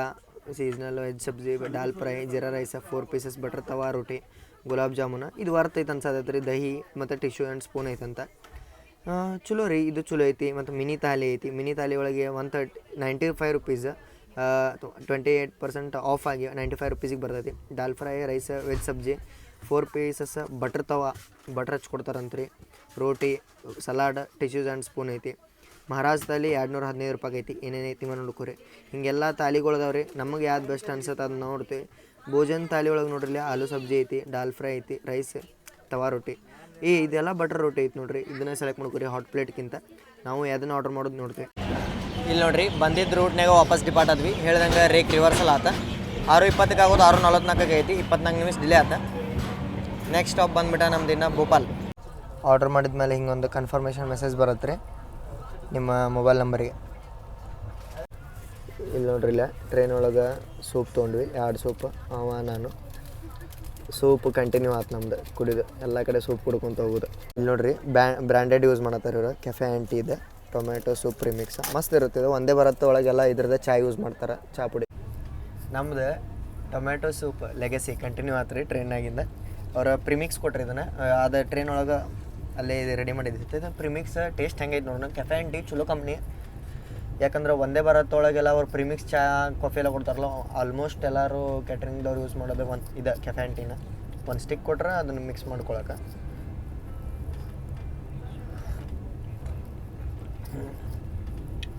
seasonal veg sabzi, dal fry, jeera rice, 4 pieces butter tawa roti, gulab jamun. ಇದು ವರ್ತ್ ಐತೆ ಅನ್ಸತ್ತೆ ರೀ. ದಹಿ ಮತ್ತು ಟಿಶ್ಯೂ ಆ್ಯಂಡ್ ಸ್ಪೂನ್ ಐತಂತ. ಚಲೋ ರೀ, ಇದು ಚಲೋ ಐತಿ. ಮತ್ತು ಮಿನಿ ಥಾಲಿ ಐತಿ. ಮಿನಿ ಥಾಲಿ ಒಳಗೆ 95 ರುಪೀಸ್, 28% ಆಫ್ ಆಗಿ 95 ರುಪೀಸಿಗೆ ಬರ್ತೈತಿ. Dal fry, rice, veg sabzi, 4 pieces butter tawa, butter ಹಚ್ಕೊಡ್ತಾರಂತ್ರಿ. Roti, salad, tissues and spoon ಐತಿ. ಮಹಾರಾಜ್ ತಾಲಿ 215 ರೂಪಾಯಿ ಐತಿ. ಏನೇನೈತಿ ನೋಡ್ಕೊರಿ. ಹಿಂಗೆಲ್ಲ ತಾಲಿಗಳದಾವ್ರಿ. ನಮಗೆ ಯಾವ್ದು ಬೆಸ್ಟ್ ಅನ್ಸುತ್ತೆ ಅದನ್ನ ನೋಡ್ತೀವಿ. ಭೋಜನ್ ತಾಲಿ ಒಳಗೆ ನೋಡ್ರಿ ಆಲೂ ಸಬ್ಜಿ ಐತಿ, ದಾಲ್ ಫ್ರೈ ಐತಿ, ರೈಸ್, ತವಾ ರೋಟಿ. ಇದೆಲ್ಲ ಬಟರ್ ರೋಟಿ ಐತಿ ನೋಡ್ರಿ. ಇದನ್ನ ಸೆಲೆಕ್ಟ್ ಮಾಡ್ಕೊರಿ ಹಾಟ್ ಪ್ಲೇಟ್ಗಿಂತ. ನಾವು ಯಾವ್ದನ್ನ ಆರ್ಡರ್ ಮಾಡೋದು ನೋಡ್ತೀವಿ. ಇಲ್ಲಿ ನೋಡ್ರಿ ಬಂದಿದ್ದ ರೂಟ್ನಾಗ ವಾಪಸ್ ಡಿಪಾರ್ಟ್ ಆದ್ವಿ. ಹೇಳ್ದಂಗೆ ರೇಕ್ ರಿವರ್ಸಲ್ ಆತ. 6:20 ಆಗೋದು 6:44 ಐತಿ. 24 ನಿಮಿಷ ಡಿಲೇ ಆತ. ನೆಕ್ಸ್ಟ್ ಸ್ಟಾಪ್ ಬಂದ್ಬಿಟ್ಟ ನಮ್ದು ಇನ್ನು ಭೋಪಾಲ್. ಆರ್ಡರ್ ಮಾಡಿದ ಮೇಲೆ ಹಿಂಗೊಂದು ಕನ್ಫರ್ಮೇಷನ್ ಮೆಸೇಜ್ ಬರುತ್ತೆ ರೀ ನಿಮ್ಮ ಮೊಬೈಲ್ ನಂಬರಿಗೆ. ಇಲ್ಲಿ ನೋಡ್ರಿ ಇಲ್ಲ ಟ್ರೈನ್ ಒಳಗೆ ಸೂಪ್ ತೊಗೊಂಡ್ವಿ, 2 ಸೂಪ್. ನಾನು ಸೂಪ್ ಕಂಟಿನ್ಯೂ ಆಯ್ತು ನಮ್ದು ಕುಡಿದು. ಎಲ್ಲ ಕಡೆ ಸೂಪ್ ಕುಡ್ಕೊತ ಹೋಗೋದು. ಇಲ್ಲಿ ನೋಡ್ರಿ ಬ್ರ್ಯಾಂಡೆಡ್ ಯೂಸ್ ಮಾಡತ್ತಾರೆ ಇವರು. ಕೆಫೆ ಆ್ಯಂಟಿ ಇದೆ, ಟೊಮೆಟೊ ಸೂಪ್ ಪ್ರಿಮಿಕ್ಸ್ ಮಸ್ತ್ ಇರುತ್ತೆ. ಇದು ಒಂದೇ ಬರುತ್ತೆ. ಒಳಗೆಲ್ಲ ಇದ್ರದ್ದು ಚಾಯ್ ಯೂಸ್ ಮಾಡ್ತಾರೆ, ಚಾ ಪುಡಿ. ನಮ್ದು ಟೊಮೆಟೊ ಸೂಪ್ ಲೆಗಸಿ ಕಂಟಿನ್ಯೂ ಆಯ್ತು ರೀ ಟ್ರೈನಾಗಿಂದ. ಅವ್ರು ಪ್ರಿಮಿಕ್ಸ್ ಕೊಟ್ರಿ ಇದನ್ನು. ಅದು ಟ್ರೈನ್ ಒಳಗೆ ಅಲ್ಲೇ ಇದು ರೆಡಿ ಮಾಡಿದ್ದಿತ್ತು. ಇದು ಪ್ರಿಮಿಕ್ಸ್ ಟೇಸ್ಟ್ ಹೆಂಗೈತೆ ನೋಡೋಣ. ಕೆಫೆ ಆ್ಯಂಟಿ ಚಲೋ ಕಂಪ್ನಿ. ಯಾಕಂದ್ರೆ ಒಂದೇ ಭಾರತೊಳಗೆಲ್ಲ ಅವ್ರು ಪ್ರಿಮಿಕ್ಸ್ ಚಾ ಕಾಫಿ ಎಲ್ಲ ಕೊಡ್ತಾರಲ್ಲ, ಆಲ್ಮೋಸ್ಟ್ ಎಲ್ಲರೂ ಕ್ಯಾಟ್ರಿಂಗ್ದವ್ರು ಯೂಸ್ ಮಾಡೋದು ಇದು ಕೆಫೆ ಆ್ಯಂಟಿನ. ಒಂದು ಸ್ಟಿಕ್ ಕೊಟ್ರೆ ಅದನ್ನು ಮಿಕ್ಸ್ ಮಾಡ್ಕೊಳಕ್ಕೆ.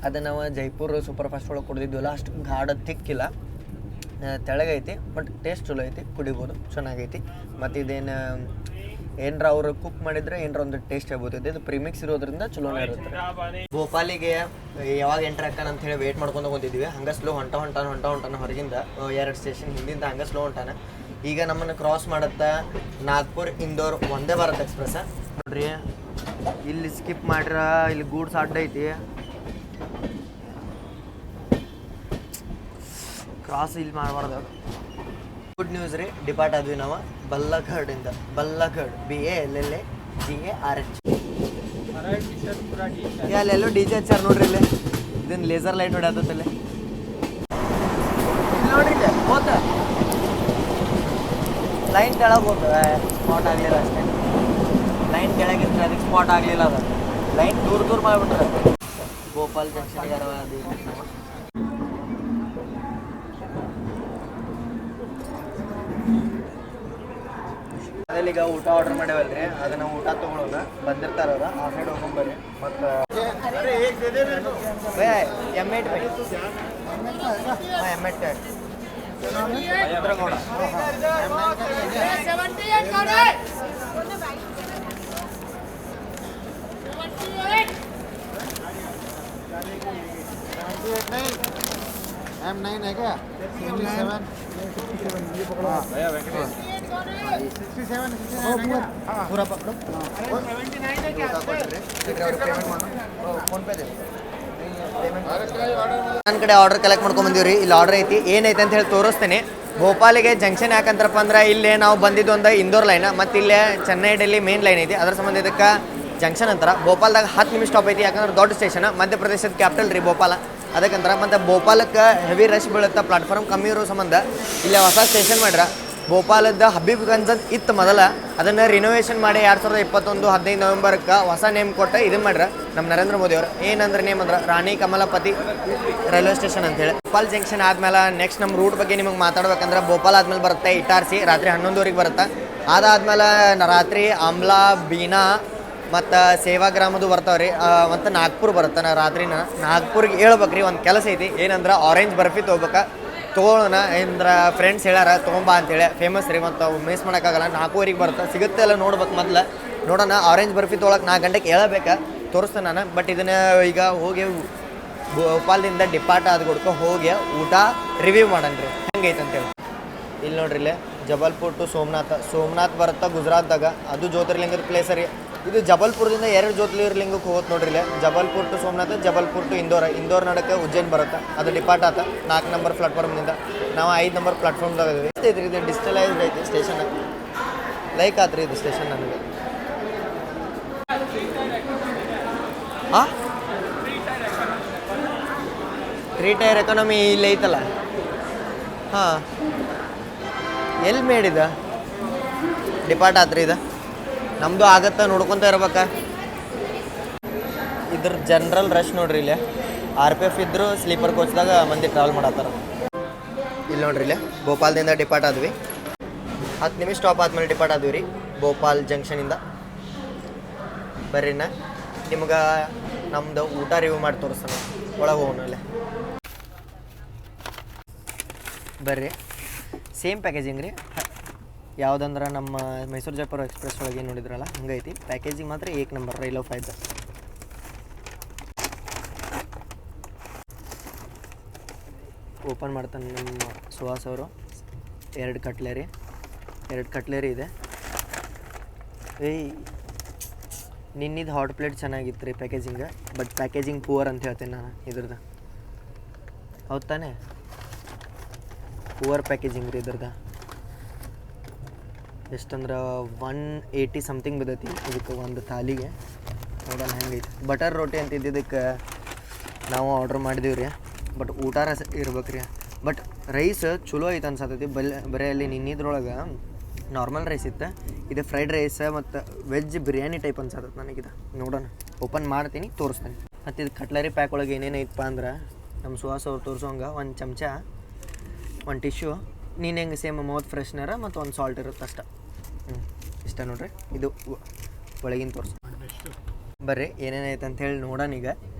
ಅದು ನಾವು ಜೈಪುರ್ ಸೂಪರ್ ಫಾಸ್ಟ್ ಒಳಗೆ ಕುಡಿದಿದ್ವಲ್ಲ, ಅಷ್ಟು ಗಾಢ ತಿಕ್ಕಿಲ್ಲ, ತೆಳಗೈತಿ. ಬಟ್ ಟೇಸ್ಟ್ ಚಲೋ ಐತಿ, ಕುಡಿಬೋದು, ಚೆನ್ನಾಗೈತಿ. ಮತ್ತು ಇದೇನು ಏನರ ಅವರು ಕುಕ್ ಮಾಡಿದರೆ ಏನರ ಒಂದು ಟೇಸ್ಟ್ ಆಗ್ಬೋದೈತಿ. ಇದು ಪ್ರಿಮಿಕ್ಸ್ ಇರೋದ್ರಿಂದ ಚಲೋನೇ ಇರುತ್ತೆ. ಭೋಪಾಲಿಗೆ ಯಾವಾಗ ಎಂಟ್ರ್ ಹಾಕೋಣ ಅಂತ ಹೇಳಿ ವೇಟ್ ಮಾಡ್ಕೊಂಡು ಹೋಗಿದ್ವಿ. ಹಂಗೆ ಸ್ಲೋ ಹೊಂಟಾನ ಹೊರಗಿಂದ 2 ಸ್ಟೇಷನ್ ಹಿಂದಿಂದ ಹಂಗೆ ಸ್ಲೋ ಹೊಂಟಾನ. ಈಗ ನಮ್ಮನ್ನು ಕ್ರಾಸ್ ಮಾಡುತ್ತಾ ನಾಗ್ಪುರ್ ಇಂದೋರ್ ಒಂದೇ ಭಾರತ್ ಎಕ್ಸ್ಪ್ರೆಸ್ ನೋಡ್ರಿ. ಇಲ್ಲಿ ಸ್ಕಿಪ್ ಮಾಡ್ರ, ಇಲ್ಲಿ ಗೂಡ್ಸ್ ಅಡ್ಡ ಐತಿ. ಕ್ರಾಸ್ ಇಲ್ಲಿ ಮಾಡಬಾರ್ದು. ಗುಡ್ ನ್ಯೂಸ್ ರೀ, ಡಿಪಾರ್ಟ್ ಆದ್ವಿ ನಾವು ಬಲ್ಲಘಡಿಂದ. ಬಲ್ಲಘಡ್ BALLAGARH. ಅಲ್ಲೆಲ್ಲೋ DJ ಹಚ್ಚಾರ ನೋಡ್ರಿ. ಇಲ್ಲಿ ಇದನ್ನ ಲೇಸರ್ ಲೈಟ್ ಹೊಡ್ಯಾತಲ್ಲಿ ನೋಡ್ರಿ. ಇಲ್ಲಿ ಹೋತ ಲೈನ್ ಕೆಳಗೆ ಹೋದ, ಸ್ಪಾಟ್ ಆಗಲಿಲ್ಲ ಅಷ್ಟೇ. ಲೈನ್ ಕೆಳಗಿದ್ರೆ ಅದಕ್ಕೆ ಸ್ಪಾಟ್ ಆಗಲಿಲ್ಲ. ಅದು ಲೈನ್ ದೂರ ಮಾಡಿಬಿಟ್ರೆ ಭೋಪಾಲ್ ಜಂಕ್ಷನ್ಗೆ ಈಗ ಊಟ ಆರ್ಡರ್ ಮಾಡ್ಯಾವಲ್ರಿ ಅದನ್ನ ಊಟ ತೊಗೊಳೋಣ ಬಂದಿರ್ತಾರ ಅವ್ರು ಆ ಸೈಡ್ ಹೋಗ್ಕೊಂಬರ್ರಿ ಮತ್ತು M8 M8 ಚಂದ್ರಗೌಡ M9 है क्या? 67 भैया वेंकटेश 67 पूरा पकड़ो 79 है क्या पेमेंट ಫೋನ್ ಪೇ ನನ್ನ ಕಡೆ ಆರ್ಡರ್ ಕಲೆಕ್ಟ್ ಮಾಡ್ಕೊಂಡ್ ಬಂದೀವ್ರಿ ಇಲ್ಲಿ ಆರ್ಡರ್ ಐತಿ ಏನೈತೆ ಅಂತ ಹೇಳಿ ತೋರಿಸ್ತೇನೆ ಭೋಪಾಲಿಗೆ ಜಂಕ್ಷನ್ ಯಾಕಂತಾರಪ್ಪ ಅಂದ್ರೆ ಇಲ್ಲೇ ನಾವು ಬಂದಿದ್ದು ಒಂದು ಇಂದೋರ್ ಲೈನ್ ಮತ್ತು ಇಲ್ಲೇ ಚೆನ್ನೈ ಡೆಲ್ಲಿ ಮೇನ್ ಲೈನ್ ಐತಿ ಅದ್ರ ಸಂಬಂಧ ಇದಕ್ಕೆ ಜಂಕ್ಷನ್ ಅಂತಾರೆ ಭೋಪಾಲ್ದಾಗ 10 ನಿಮಿಷ ಸ್ಟಾಪ್ ಐತಿ ಯಾಕಂದ್ರೆ ದೊಡ್ಡ ಸ್ಟೇಷನ್ ಮಧ್ಯಪ್ರದೇಶದ ಕ್ಯಾಪಿಟಲ್ ರೀ ಭೋಪಾಲ ಅದಕ್ಕಂತಾರೆ ಮತ್ತು ಭೋಪಾಲಕ್ಕೆ ಹೆವಿ ರಶ್ ಬೀಳುತ್ತೆ ಪ್ಲಾಟ್ಫಾರ್ಮ್ ಕಮ್ಮಿ ಇರೋ ಸಂಬಂಧ ಇಲ್ಲೇ ಹೊಸ ಸ್ಟೇಷನ್ ಮಾಡ್ರ ಭೋಪಾಲದ ಹಬೀಬ್ಗಂಜ್ ಅಂತ ಇತ್ತು ಮೊದಲ ಅದನ್ನು ರಿನೋವೇಷನ್ ಮಾಡಿ 2021 15 ನವೆಂಬರ್ಗೆ ಹೊಸ ನೇಮ್ ಕೊಟ್ಟು ಇದನ್ನು ಮಾಡ್ರ ನಮ್ಮ ನರೇಂದ್ರ ಮೋದಿ ಅವರು ಏನಂದ್ರೆ ನೇಮ್ ಅಂದ್ರೆ ರಾಣಿ ಕಮಲಪತಿ ರೈಲ್ವೆ ಸ್ಟೇಷನ್ ಅಂತೇಳಿ ಭೋಪಾಲ್ ಜಂಕ್ಷನ್ ಆದ್ಮೇಲೆ ನೆಕ್ಸ್ಟ್ ನಮ್ಮ ರೂಟ್ ಬಗ್ಗೆ ನಿಮಗೆ ಮಾತಾಡ್ಬೇಕಂದ್ರೆ ಭೋಪಾಲ್ ಆದ್ಮೇಲೆ ಬರುತ್ತೆ ಇಟಾರ್ಸಿ ರಾತ್ರಿ 11 ಬರುತ್ತೆ ಅದಾದ್ಮೇಲೆ ರಾತ್ರಿ ಆಮ್ಲಾ ಬೀನಾ ಮತ್ತು ಸೇವಾಗ್ರಾಮದು ಬರ್ತಾವೆ ರೀ ಮತ್ತು ನಾಗ್ಪುರ್ ಬರುತ್ತೆ ರಾತ್ರಿನ ನಾಗ್ಪುರ್ಗೆ ಹೇಳ್ಬೇಕ್ರಿ ಒಂದು ಕೆಲಸ ಐತಿ ಏನಂದ್ರೆ ಆರೆಂಜ್ ಬರ್ಫಿ ತೊಗೊಳೋಣ ಅಂದ್ರೆ ಫ್ರೆಂಡ್ಸ್ ಹೇಳ್ಯಾರ ತೊಗೊಂಬಾ ಅಂತೇಳಿ ಫೇಮಸ್ ರೀ ಮತ್ತು ಮಿಸ್ ಮಾಡೋಕ್ಕಾಗಲ್ಲ 4:00 ಬರುತ್ತೆ ಸಿಗುತ್ತೆ ಎಲ್ಲ ನೋಡ್ಬೇಕು ಮೊದಲು ನೋಡೋಣ ಆರೆಂಜ್ ಬರ್ಫಿ ತೊಗೊಳಕ್ಕೆ 4 ಗಂಟೆಗೆ ಹೇಳಬೇಕು ತೋರಿಸ್ತೇನೆ ನಾನು ಬಟ್ ಇದನ್ನು ಈಗ ಹೋಗಿ ಭೋಪಾಲ್ದಿಂದ ಡಿಪಾರ್ಟ್ ಆದ ಕೊಡ್ಕೊ ಹೋಗಿ ಊಟ ರಿವ್ಯೂ ಮಾಡೋಣ ರೀ ಹೆಂಗೈತೆ ಅಂತೇಳಿ ಇಲ್ಲಿ ನೋಡ್ರಿ ಇಲ್ಲೇ ಜಬಲ್ಪುರ್ ಟು ಸೋಮನಾಥ್ ಬರುತ್ತೆ ಗುಜರಾತ್ದಾಗ ಅದು ಜ್ಯೋತಿರ್ಲಿಂಗದ ಪ್ಲೇಸ್ ರೀ ಇದು ಜಬಲ್ಪುರದಿಂದ 2 ಜ್ಯೋತಿರ್ಲಿಂಗಕ್ಕೆ ಹೋಗುತ್ತೆ ನೋಡ್ರಿ ಇಲ್ಲೇ ಜಬಲ್ಪುರ್ ಟು ಸೋಮನಾಥ್ ಜಬಲ್ಪುರ್ ಟು ಇಂದೋರ್ ನಡಕ್ಕೆ ಉಜ್ಜೈನ್ ಬರುತ್ತೆ ಅದು ಡಿಪಾರ್ಟ್ ಆತ 4 ನಂಬರ್ ಪ್ಲಾಟ್ಫಾರ್ಮ್ನಿಂದ ನಾವು 5 ನಂಬರ್ ಪ್ಲಾಟ್ಫಾರ್ಮ್ದಾಗ ಇದೀವಿ ಐತ್ರಿ ಇದು ಡಿಜಿಟಲೈಸ್ಡ್ ಐತಿ ಸ್ಟೇಷನ್ ಲೈಕ್ ಆತ್ರಿ ಇದು ಸ್ಟೇಷನ್ ನನಗೆ ಹಾಂ 3 ಟೈರ್ ಎಕಾನಮಿ ಇಲ್ಲಿ ಐತಲ್ಲ ಹಾಂ ಎಲ್ಲಿ ಮೇಡಿದ ಡಿಪಾರ್ಟ್ ಆತ್ರಿ ಇದು ನಮ್ಮದು ಆಗತ್ತೆ ನೋಡ್ಕೊತ ಇರ್ಬೇಕಾ ಇದ್ರ ಜನರಲ್ ರಶ್ ನೋಡ್ರಿ ಇಲ್ಲೇ RPF ಇದ್ದರೂ ಸ್ಲೀಪರ್ ಕೋಚ್ದಾಗ ಮಂದಿ ಟ್ರಾವೆಲ್ ಮಾಡತ್ತಾರ ಇಲ್ಲಿ ನೋಡ್ರಿ ಇಲ್ಲೇ ಭೋಪಾಲ್ದಿಂದ ಡಿಪಾರ್ಟ್ ಆದ್ವಿ 10 ನಿಮಿಷ ಸ್ಟಾಪ್ ಆದ್ಮೇಲೆ ಡಿಪಾರ್ಟ್ ಆದ್ವಿ ರೀ ಭೋಪಾಲ್ ಜಂಕ್ಷನಿಂದ ಬರ್ರಿನ ನಿಮ್ಗೆ ನಮ್ಮದು ಊಟ ರಿವ್ಯೂ ಮಾಡಿ ತೋರಿಸ್ತಾನೆ ಒಳಗೆ ಹೋಗೋಣ ಅಲ್ಲೇ ಬರ್ರಿ ಸೇಮ್ ಪ್ಯಾಕೇಜಿಂಗ್ ರೀ ಯಾವುದಂದ್ರೆ ನಮ್ಮ ಮೈಸೂರು ಜೈಪುರ ಎಕ್ಸ್ಪ್ರೆಸ್ ಒಳಗೆ ನೋಡಿದ್ರಲ್ಲ ಹಂಗೈತಿ ಪ್ಯಾಕೇಜಿಂಗ್ ಮಾತ್ರ 1 ನಂಬರ್ ರೈಲ್ ಆಫ್ ಆಯ್ತು ಓಪನ್ ಮಾಡ್ತಾನೆ ನಮ್ಮ ಸುಹಾಸ್ ಅವರು 2 ಕಟ್ಲೆರಿ ಇದೆ ನಿನ್ನಿದು ಹಾಟ್ ಪ್ಲೇಟ್ ಚೆನ್ನಾಗಿತ್ತು ರೀ ಪ್ಯಾಕೇಜಿಂಗ್ ಬಟ್ ಪ್ಯಾಕೇಜಿಂಗ್ ಪೂವರ್ ಅಂತ ಹೇಳ್ತೇನೆ ನಾನು ಇದ್ರದ್ದು ಹೌದು ತಾನೇ ಪೂವರ್ ಪ್ಯಾಕೇಜಿಂಗ್ ರೀ ಇದ್ರದ್ದು ಎಷ್ಟಂದ್ರೆ 180 ಸಮಥಿಂಗ್ ಬಿದ್ದೈತಿ ಇದಕ್ಕೆ ಒಂದು ಥಾಲಿಗೆ ನೋಡೋಣ ಹೆಂಗೈತಿ ಬಟರ್ ರೋಟಿ ಅಂತ ಇದ್ದಿದ್ದಕ್ಕೆ ನಾವು ಆರ್ಡ್ರ್ ಮಾಡಿದೀವಿ ರೀ ಬಟ್ ಊಟ ಇರ್ಬೇಕು ರೀ ಬಟ್ ರೈಸ್ ಚಲೋ ಐತೆ ಅನ್ಸತೈತಿ ಬರೀ ಅಲ್ಲಿ ನಿನ್ನಿದ್ರೊಳಗೆ ನಾರ್ಮಲ್ ರೈಸ್ ಇತ್ತು ಇದು ಫ್ರೈಡ್ ರೈಸ್ ಮತ್ತು ವೆಜ್ ಬಿರಿಯಾನಿ ಟೈಪ್ ಅನ್ಸತೈತೆ ನನಗಿದು ನೋಡೋಣ ಓಪನ್ ಮಾಡ್ತೀನಿ ತೋರಿಸ್ತೀನಿ ಮತ್ತು ಇದು ಕಟ್ಲರಿ ಪ್ಯಾಕ್ ಒಳಗೆ ಏನೇನೈತಪ್ಪ ಅಂದ್ರೆ ನಮ್ಮ ಸುಹಾಸ್ ಅವ್ರು ತೋರಿಸೋಂಗೆ 1 ಚಮಚ 1 ಟಿಶ್ಯೂ ನೀನು ಹೆಂಗೆ ಸೇಮ್ ಮೌತ್ ಫ್ರೆಶ್ನರ ಮತ್ತು 1 ಸಾಲ್ಟ್ ಇರುತ್ತೆ ಅಷ್ಟ ಇಷ್ಟ ನೋಡ್ರಿ ಇದು ಒಳಗಿನ ತೋರಿಸ್ ಬರ್ರಿ ಏನೇನೈತೆ ಅಂಥೇಳಿ ನೋಡೋಣ ಈಗ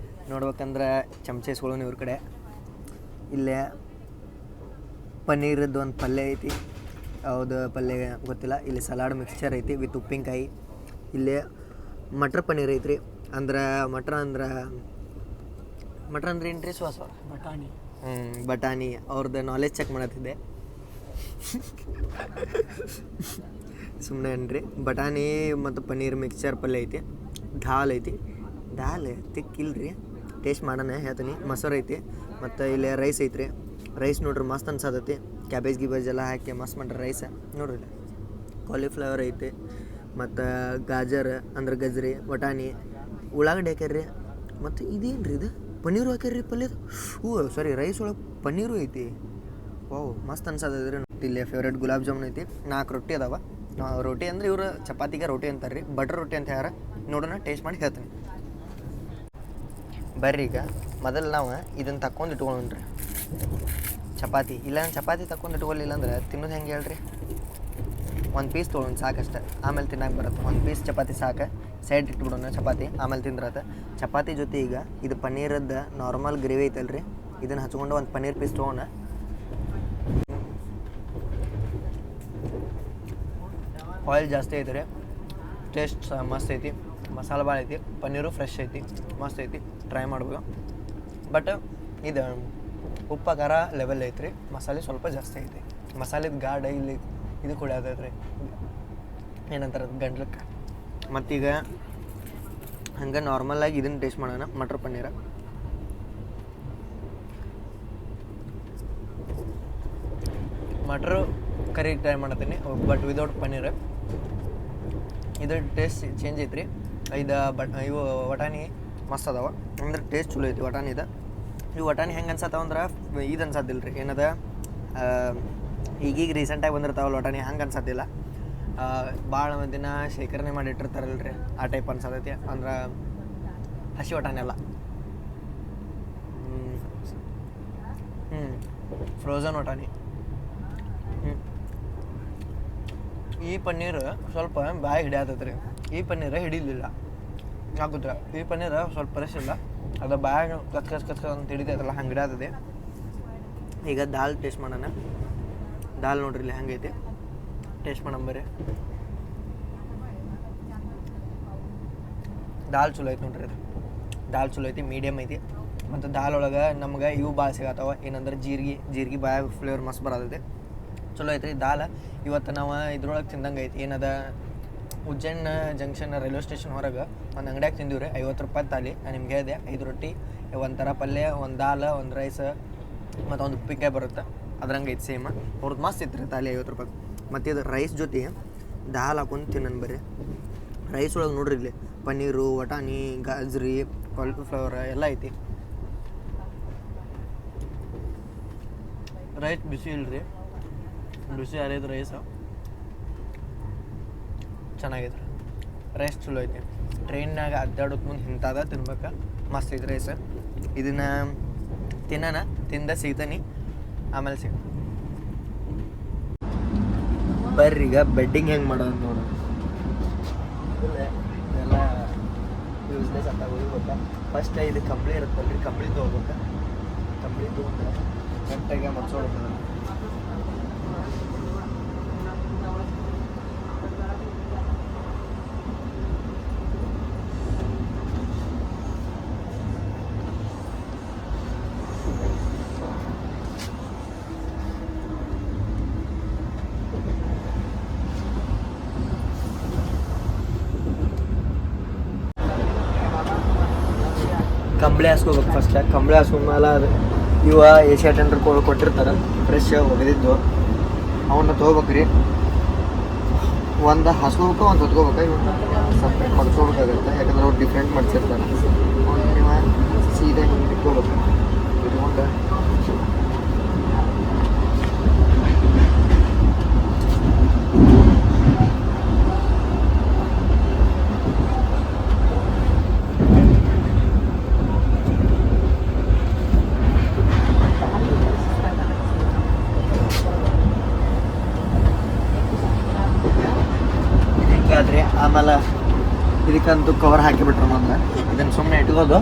ನೋಡ್ಬೇಕಂದ್ರೆ ಚಮಚ ಇಸ್ಕೊಳ್ಳೋಣ ಇವ್ರ ಕಡೆ ಇಲ್ಲೇ ಪನ್ನೀರದ್ದು ಒಂದು ಪಲ್ಯ ಐತಿ ಯಾವುದು ಪಲ್ಯ ಗೊತ್ತಿಲ್ಲ ಇಲ್ಲಿ ಸಲಾಡ್ ಮಿಕ್ಸ್ಚರ್ ಐತಿ ವಿತ್ ಉಪ್ಪಿನಕಾಯಿ ಇಲ್ಲೇ ಮಟ್ರ್ ಪನ್ನೀರ್ ಐತ್ರಿ ಅಂದ್ರೆ ಮಟ್ರ್ ಅಂದ್ರೆ ಏನು ರೀ ಸುವಾಸ ಬಟಾಣಿ ಅವ್ರದ್ದು ನಾಲೆಜ್ ಚೆಕ್ ಮಾಡತ್ತಿದ್ದೆ ಸುಮ್ಮನೆ ಏನ್ರಿ ಬಟಾಣಿ ಮತ್ತು ಪನ್ನೀರ್ ಮಿಕ್ಸ್ಚರ್ ಪಲ್ಯ ಐತಿ ದಾಲ್ ಐತಿ ದಾಲ್ ತಿಕ್ಕಿಲ್ರಿ ಟೇಸ್ಟ್ ಮಾಡೋಣ ಹೇಳ್ತೀನಿ ಮೊಸರು ಐತಿ ಮತ್ತು ಇಲ್ಲಿ ರೈಸ್ ಐತ್ರಿ ರೈಸ್ ನೋಡ್ರಿ ಮಸ್ತ್ ಅನ್ಸತೈತಿ ಕ್ಯಾಬೇಜ್ ಎಲ್ಲ ಹಾಕಿ ಮಸ್ತ್ ಮಾಡ್ರಿ ರೈಸ್ ನೋಡ್ರಿ ಕಾಲಿಫ್ಲವರ್ ಐತಿ ಮತ್ತು ಗಾಜರ್ ಅಂದ್ರೆ ಗಜ್ರಿ ಬಟಾಣಿ ಉಳ್ಳಾಗಡ್ಡಿ ಹಾಕ್ಯಾರ್ರಿ ಮತ್ತು ಇದೇನು ರೀ ಇದು ಪನ್ನೀರು ಹಾಕ್ಯಾರ್ರಿ ಪಲ್ಯದ ಸಾರಿ ರೈಸ್ ಒಳಗೆ ಪನ್ನೀರು ಐತಿ ವಾವ್ ಮಸ್ತ್ ಅನ್ಸತೈತಿ ರೀ ಇಲ್ಲಿ ಫೇವ್ರೇಟ್ ಗುಲಾಬ್ ಜಾಮೂನ್ ಐತಿ 4 ರೊಟ್ಟಿ ಅದಾವ ರೊಟ್ಟಿ ಅಂದ್ರೆ ಇವರು ಚಪಾತಿಗೆ ರೊಟ್ಟಿ ಅಂತಾರೆ ರೀ ಬಟರ್ ರೊಟ್ಟಿ ಅಂತ ಯಾರ ನೋಡೋಣ ಟೇಸ್ಟ್ ಮಾಡಿ ಹೇಳ್ತೀನಿ ಬರ್ರಿ ಈಗ ಮೊದಲು ನಾವು ಇದನ್ನು ತಕ್ಕೊಂಡು ಇಟ್ಕೊಳ್ಳೋಣ್ರಿ ಚಪಾತಿ ಇಲ್ಲ ಚಪಾತಿ ತಕ್ಕೊಂಡು ಇಟ್ಕೊಳ್ಳಿಲ್ಲ ಅಂದ್ರೆ ತಿನ್ನೋದು ಹೆಂಗೆ ಹೇಳ್ರಿ ಒಂದು ಪೀಸ್ ತೊಗೊಂಡು ಸಾಕಷ್ಟೆ, ಆಮೇಲೆ ತಿನ್ನಕ್ಕೆ ಬರುತ್ತೆ. ಒಂದು ಪೀಸ್ ಚಪಾತಿ ಸಾಕು, ಸೈಡ್ ಇಟ್ಬಿಡೋಣ ಚಪಾತಿ, ಆಮೇಲೆ ತಿಂದ್ರತ್ತೆ. ಚಪಾತಿ ಜೊತೆ ಈಗ ಇದು ಪನ್ನೀರದ್ದು ನಾರ್ಮಲ್ ಗ್ರೇವಿ ಐತಲ್ಲ ರೀ, ಇದನ್ನು ಹಚ್ಕೊಂಡು ಒಂದು ಪನ್ನೀರ್ ಪೀಸ್ ತೊಗೊಂಡು ಆಯಿಲ್ ಜಾಸ್ತಿ ಐತೆ ರೀ, ಟೇಸ್ಟ್ ಮಸ್ತ್ ಐತಿ, ಮಸಾಲೆ ಭಾಳ ಐತಿ, ಪನ್ನೀರು ಫ್ರೆಶ್ ಐತಿ, ಮಸ್ತ್ ಐತಿ, ಟ್ರೈ ಮಾಡ್ಬೋದು. ಬಟ್ ಇದು ಉಪ್ಪು ಖಾರ ಲೆವೆಲ್ ಐತ್ರಿ, ಮಸಾಲೆ ಸ್ವಲ್ಪ ಜಾಸ್ತಿ ಐತಿ. ಮಸಾಲೆದು ಗಾಢ ಇಲ್ಲಿ ಇದು ಕೂಡ ಆಗ್ತೈತೆ ರೀ, ಏನಂತಾರೆ ಗಂಟ್ಲಕ್ಕೆ. ಮತ್ತೀಗ ಹಂಗೆ ನಾರ್ಮಲಾಗಿ ಇದನ್ನು ಟೇಸ್ಟ್ ಮಾಡೋಣ, ಮಟರ್ ಪನ್ನೀರ. ಮಟ್ರು ಕರಿ ಟ್ರೈ ಮಾಡತ್ತೀನಿ, ಬಟ್ ವಿದೌಟ್ ಪನ್ನೀರ್. ಇದು ಟೇಸ್ಟ್ ಚೇಂಜ್ ಐತ್ರಿ. ಇವು ವಟಾಣಿ ಮಸ್ತ್ ಅದಾವ, ಅಂದ್ರೆ ಟೇಸ್ಟ್ ಚಲೋ ಐತಿ ವಟಾಣಿದ. ಇವು ವಟಾಣಿ ಹೆಂಗೆ ಅನ್ಸತ್ತಾವ ಅಂದ್ರೆ ಇದು ಅನ್ಸತ್ತಿಲ್ಲ ರೀ, ಏನದ ಈಗೀಗ ರೀಸೆಂಟಾಗಿ ಬಂದಿರ್ತಾವಲ್ಲ ವಟಾಣಿ, ಹಂಗೆ ಅನ್ಸತ್ತಿಲ್ಲ. ಭಾಳ ಮಂದಿನ ಶೇಖರಣೆ ಮಾಡಿ ಇಟ್ಟಿರ್ತಾರಲ್ಲ ರೀ, ಆ ಟೈಪ್ ಅನ್ಸತೈತಿ. ಅಂದ್ರೆ ಹಸಿ ವಟಾಣಿ ಅಲ್ಲ, ಫ್ರೋಝನ್ ವಟಾಣಿ. ಈ ಪನ್ನೀರ್ ಸ್ವಲ್ಪ ಬಾಯಿ ಹಿಡಿಯತೈತೆ ರೀ, ಈ ಪನ್ನೀರ್ ಹಿಡಿಲಿಲ್ಲ ಆಗುತ್ತರ. ಈ ಪನ್ನೀರ್ ಸ್ವಲ್ಪ ಫ್ರೆಶ್ ಇಲ್ಲ, ಅದು ಬಾಯಾಗ ಕಚ್ ಅಂತ ಹಿಡಿತೈತಲ್ಲ, ಹಂಗೆ ಹಿಡಿಯತದೆ. ಈಗ ದಾಲ್ ಟೇಸ್ಟ್ ಮಾಡೋಣ. ದಾಲ್ ನೋಡ್ರಿ ಇಲ್ಲಿ ಹಂಗೈತಿ, ಟೇಸ್ಟ್ ಮಾಡೋಣ ಬರ್ರಿ. ದಾಲ್ ಚಲೋ ಐತಿ ನೋಡ್ರಿ, ಅದು ದಾಲ್ ಚಲೋ ಐತಿ, ಮೀಡಿಯಮ್ ಐತಿ. ಮತ್ತು ದಾಲ್ ಒಳಗೆ ನಮ್ಗೆ ಇವು ಭಾಳ ಸಿಗತ್ತವ, ಏನಂದ್ರೆ ಜೀರಿಗೆ ಬಾಯಾಗ ಫ್ಲೇವರ್ ಮಸ್ತ್ ಬರತೈತಿ, ಚಲೋ ಐತ್ರಿ ದಾಲ್. ಇವತ್ತು ನಾವು ಇದ್ರೊಳಗೆ ತಿಂದಂಗೆ ಐತಿ, ಏನದ ಉಜ್ಜೈನ್ ಜಂಕ್ಷನ್ ರೈಲ್ವೆ ಸ್ಟೇಷನ್ ಹೊರಗೆ ಒಂದು ಅಂಗಡಿಯಾಗ ತಿಂದೀವಿ ರೀ, 50 ರೂಪಾಯಿ ತಾಲಿ. ನಾನು ನಿಮ್ಗೆ ಹೇಳಿದೆ 5 ರೊಟ್ಟಿ, ಒಂದು ಥರ ಪಲ್ಯ, ಒಂದು ದಾಲ್, ಒಂದು ರೈಸ್, ಮತ್ತು ಒಂದು ಉಪ್ಪಿನಕಾಯಿ ಬರುತ್ತೆ, ಅದ್ರಂಗೆ ಐತಿ ಸೇಮ್. ಅವ್ರದ್ದು ಮಸ್ತ್ ಇತ್ತು ರೀ ತಾಲಿ 50 ರೂಪಾಯಿ. ಮತ್ತು ಇದು ರೈಸ್ ಜೊತೆ ದಾಲ್ ಹಾಕೊಂಡು ತಿನ್ನೋಣ ಬರ್ರಿ. ರೈಸ್ ಒಳಗೆ ನೋಡ್ರಿ ಇಲ್ಲಿ ಪನ್ನೀರು, ವಟಾಣಿ, ಗಾಜ್ರಿ, ಕಾಲಿಫ್ಲವರ್ ಎಲ್ಲ ಐತಿ. ರೈಸ್ ಬಿಸಿ ಇಲ್ರಿ, ಬಿಸಿ ಯಾರೈದು ರೈಸ್ ಚೆನ್ನಾಗೈತೆ. ರೈಸ್ ಚಲೋ ಐತಿ, ಟ್ರೈನ್ನಾಗ ಅಡ್ಡಾಡೋದು ಮುಂದೆ ಇಂಥದ ತಿನ್ಬೇಕು, ಮಸ್ತ್ ಐತೆ ರೈಸ್. ಇದನ್ನು ತಿನ್ನೋಣ, ತಿಂದ ಸಿಗ್ತಾನೆ, ಆಮೇಲೆ ಸಿಗ ಬರ್ರಿ. ಈಗ ಬೆಡ್ಡಿಂಗ್ ಹೆಂಗೆ ಮಾಡೋದು ನೋಡು, ಎಲ್ಲ ಯೂಸ್ಲೆಸ್ ಅಂತ ಹೋಗ್ಬೇಕಾ. ಫಸ್ಟ್ ಇದು ಕಂಬಳಿ ಇರುತ್ತಲ್ಲ ರೀ, ಕಂಬಳಿ ತೊಗೋಬೇಕು. ಕಂಬಳಿ ತೊಗೊಂಡ್ರೆ ಗಂಟೆಗೆ ಮಚ್ಚೋಡ್ತದೆ. ಕಂಬಳಿ ಹಾಸ್ಕೋಬೇಕು ಫಸ್ಟ್. ಕಂಬಳಿ ಹಾಸ್ಕೊಂಡ್ಮೇಲೆ ಅದು ಇವ ಏಷ್ಯಾ ಟೆಂಡರ್ ಕೊಟ್ಟಿರ್ತಾರೆ ಫ್ರೆಶ್ ಒಗೆದಿದ್ದು, ಅವನ್ನ ತೊಗೋಬೇಕು ರೀ. ಒಂದು ಹಾಸ್ಕೋಬೇಕು, ಒಂದು ಹೊತ್ಕೋಬೇಕು, ಇವನ್ನ ಸಪ್ರೇಟ್ ಮಡ್ಸ್ಕೋಬೇಕಾಗುತ್ತೆ, ಯಾಕಂದ್ರೆ ಅವ್ರು ಡಿಫ್ರೆಂಟ್ ಮಡ್ಸಿರ್ತಾರೆ. ನೀವು ಸೀದಾ ಹಿಂಗೆ ಇಟ್ಕೋಬೇಕು, ಇಟ್ಕೊಂಡು ಹಿಂಗಾದ್ರೆ ಆಮೇಲೆ ಇದಕ್ಕಂತೂ ಕವರ್ ಹಾಕಿಬಿಟ್ರೆ ಮೊದಲು ಇದನ್ನು ಸುಮ್ಮನೆ ಇಟ್ಕೋದು.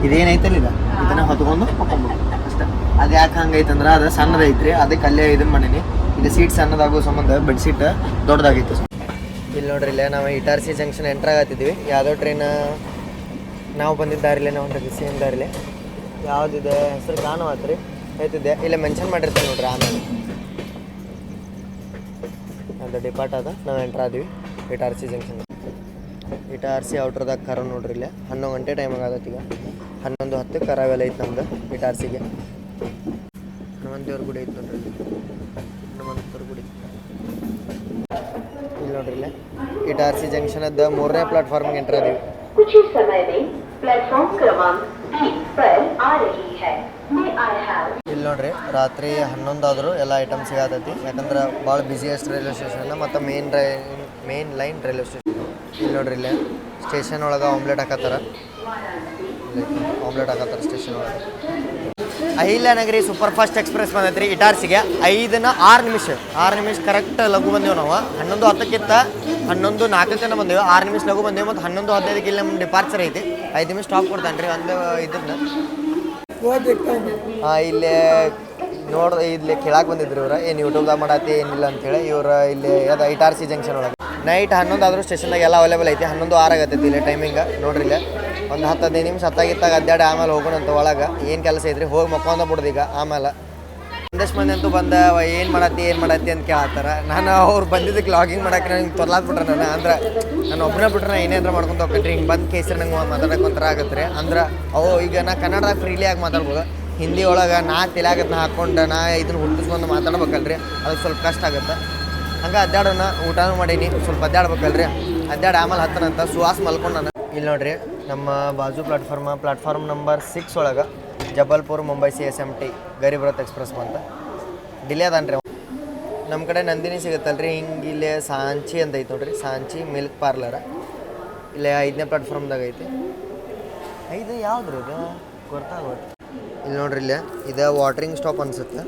ಇದೇನೈತಲ್ಲ ಇದನ್ನು ಹೊತ್ಕೊಂಡು ಹಾಕೊಂಡ್ಬಿಡು ಅಷ್ಟೇ. ಅದು ಯಾಕೆ ಹಂಗೈತಂದ್ರೆ ಅದು ಸಣ್ಣದೈತ್ರಿ, ಅದಕ್ಕೆ ಅಲ್ಲೇ ಇದನ್ನು ಮಾಡೀನಿ. ಇದು ಸೀಟ್ ಸಣ್ಣದಾಗೋ ಸಂಬಂಧ ಬೆಡ್ಶೀಟ್ ದೊಡ್ಡದಾಗೈತೆ. ಇಲ್ಲಿ ನೋಡ್ರಿ, ಇಲ್ಲೇ ನಾವು ಇಟಾರ್ಸಿ ಜಂಕ್ಷನ್ ಎಂಟ್ರ್ ಆಗತ್ತಿದ್ವಿ. ಯಾವುದೋ ಟ್ರೈನ್ ನಾವು ಬಂದಿದ್ದ ದಾರಿಲೇ, ನಾವು ಹೊಂಟಿದ್ವಿ ಸೇಮ್ ದಾರಿಲೇ. ಯಾವುದಿದೆ ಹೆಸರು ಕಾಣುವತ್ತು ರೀ, ಹೇಳ್ತಿದ್ದೆ ಇಲ್ಲೇ ಮೆನ್ಷನ್ ಮಾಡಿರ್ತಾರೆ ನೋಡ್ರಿ. ಆಮೇಲೆ ಅದು ಡಿಪಾರ್ಟ್ ಅದ, ನಾವು ಎಂಟ್ರ್ ಆದ್ವಿ ಇಟಾರ್ಸಿ ಜಂಕ್ಷನ್. ಇಟಾರ್ಸಿ ಔಟ್ರದಾಗ ಕರ ನೋಡ್ರಿ, ಇಲ್ಲೇ 11 ಗಂಟೆ ಟೈಮ್ ಆಗತ್ತೆ. ಈಗ 11:10 ಕರಾವೆಲ್ಲ ಐತೆ ನಮ್ದು ಇಟಾರ್ಸಿಗೆ. ಹನುಮಂತೇವ್ರ ಗುಡಿ ಐತೆ ನೋಡ್ರಿ, ಹನುಮಂತೇವ್ರ ಗುಡಿ ಇಲ್ಲಿ ನೋಡ್ರಿ. ಇಲ್ಲೇ ಇಟಾರ್ಸಿ ಜಂಕ್ಷನದ್ದು 3ನೇ ಪ್ಲಾಟ್ಫಾರ್ಮ್ಗೆ ಎಂಟ್ರ್ ಆದೀವಿ. ಇಲ್ಲಿ ನೋಡ್ರಿ, ರಾತ್ರಿ 11 ಆದರೂ ಎಲ್ಲ ಐಟಮ್ ಸಿಗತೈತಿ, ಯಾಕಂದ್ರೆ ಭಾಳ ಬಿಸಿಯೆಸ್ಟ್ ರೈಲ್ವೆ ಸ್ಟೇಷನ್ ಮತ್ತು ಮೇನ್ ಲೈನ್ ರೈಲ್ವೆ ಸ್ಟೇಷನ್. ಇಲ್ಲಿ ನೋಡ್ರಿ, ಇಲ್ಲೇ ಸ್ಟೇಷನ್ ಒಳಗೆ ಆಮ್ಲೆಟ್ ಹಾಕತ್ತಾರ, ಸ್ಟೇಷನ್ ಒಳಗೆ ಅಹಿಲ್ಯನಗರಿ ಸೂಪರ್ ಫಾಸ್ಟ್ ಎಕ್ಸ್ಪ್ರೆಸ್ ಬಂದೈತ್ರಿ ಇಟಾರ್ಸಿಗೆ 6 ನಿಮಿಷ ಕರೆಕ್ಟ್ ಲಘು ಬಂದೇವು ನಾವು 11:10 11:04 ಬಂದೇವು 6 ನಿಮಿಷ ಲಘು ಬಂದೇವು ಮತ್ತು 11:15 ಇಲ್ಲಿ ನಮ್ಮ ಡಿಪಾರ್ಚರ್ ಐತಿ 5 ನಿಮಿಷ ಸ್ಟಾಪ್ ಕೊಡ್ತಾನೆ ರೀ ಒಂದು ಇದನ್ನ ಇಲ್ಲೇ ಇಲ್ಲಿ ಕೇಳಕ್ಕೆ ಬಂದಿದ್ರು ಇವ್ರು ಏನು ಯೂಟ್ಯೂಬ್ದಾಗ ಮಾಡತ್ತಿ ಏನಿಲ್ಲ ಅಂತೇಳಿ ಇವ್ರು ಇಲ್ಲಿ ಅದು ಇಟಾರ್ಸಿ ಜಂಕ್ಷನ್ ಒಳಗೆ ನೈಟ್ 11 ಆದರೂ ಸ್ಟೇಷನ್ದಾಗ ಎಲ್ಲ ಅವೈಲೇಬಲ್ ಐತಿ 11:06 ಆಗತ್ತೈತಿ ಇಲ್ಲಿ ಟೈಮಿಂಗ್ ನೋಡ್ರಿ ಇಲ್ಲೇ ಒಂದು 10-15 ನಿಮಿಷ ಹತ್ತಾಗಿತ್ತಾಗ ಅಡ್ಡಾಡಿ ಆಮೇಲೆ ಹೋಗೋಣಂತ ಒಳಗೆ ಏನು ಕೆಲಸ ಐತ್ರಿ ಹೋಗಿ ಮಕ್ಕೊಂದ ಬಿಡ್ದು ಈಗ ಆಮೇಲೆ ಒಂದಷ್ಟು ಮಂದಿ ಅಂತೂ ಬಂದ ಏನು ಮಾಡತ್ತಿ ಅಂತ ಕೇಳತ್ತಾರ ನಾನು ಅವ್ರು ಬಂದಿದ್ದಕ್ಕೆ ಲಾಗಿಂಗ್ ಮಾಡಕ್ಕೆ ನಂಗೆ ತೊರ್ಲಾಕ್ಬಿಟ್ರೆ ಅಂದ್ರೆ ನಾನು ಒಬ್ಬನೇ ಬಿಟ್ರೆ ಏನೇನಾರ ಮಾಡ್ಕೊಂತ ಹೋಗ್ತೀನಿ ಹಿಂಗೆ ಬಂದು ಕೇಸರಿ ನಂಗೆ ಮಾತಾಡೋಕೆ ಒಂಥರ ಆಗತ್ತೆ ರೀ ಅಂದ್ರೆ ಈಗ ನಾ ಕನ್ನಡದಾಗ ಫ್ರೀಲಿ ಆಗಿ ಮಾತಾಡ್ಬೋದು ಹಿಂದಿ ಒಳಗೆ ನಾ ತಲೆಯಾಗತ್ತೆ ಹಾಕ್ಕೊಂಡು ನಾ ಇದನ್ನು ಹುಟ್ಟಿಸ್ಕೊಂಡು ಮಾತಾಡ್ಬೇಕಲ್ರಿ ಅದಕ್ಕೆ ಸ್ವಲ್ಪ ಕಷ್ಟ ಆಗುತ್ತೆ ಹಂಗೆ ಅಡ್ಡಾಡೋಣ ಊಟನೂ ಮಾಡೀನಿ ಸ್ವಲ್ಪ ಅಡ್ಡಾಡ್ಬೇಕಲ್ರಿ ಅಡ್ಡಾಡಿ ಆಮೇಲೆ ಹತ್ತನಂತ ಸುವಾಸ ಮಲ್ಕೊಂಡು ನಾನು ಇಲ್ಲಿ ನೋಡ್ರಿ ನಮ್ಮ ಬಾಜು ಪ್ಲಾಟ್ಫಾರ್ಮ್ ನಂಬರ್ 6 ಒಳಗೆ ಜಬಲ್ಪುರ್ ಮುಂಬೈ CSMT ಗರೀಬ್ ರಥ್ ಎಕ್ಸ್ಪ್ರೆಸ್ ಅಂತ ಡಿಲೇ ಅದಾನ್ರಿ ನಮ್ಮ ಕಡೆ ನಂದಿನಿ ಸಿಗುತ್ತಲ್ರಿ ಹಿಂಗೆ ಇಲ್ಲೇ ಸಾಂಚಿ ಅಂತ ಐತೆ ನೋಡ್ರಿ ಸಾಂಚಿ ಮಿಲ್ಕ್ ಪಾರ್ಲರ್ ಇಲ್ಲೇ 5ನೇ ಪ್ಲಾಟ್ಫಾರ್ಮ್ದಾಗ ಐತಿ 5 ಯಾವ್ದು ಇದು ಗೊತ್ತಾಗುತ್ತೆ ಇಲ್ಲಿ ನೋಡ್ರಿ ಇಲ್ಲೇ ಇದು ವಾಟ್ರಿಂಗ್ ಸ್ಟಾಪ್ ಅನ್ಸುತ್ತೆ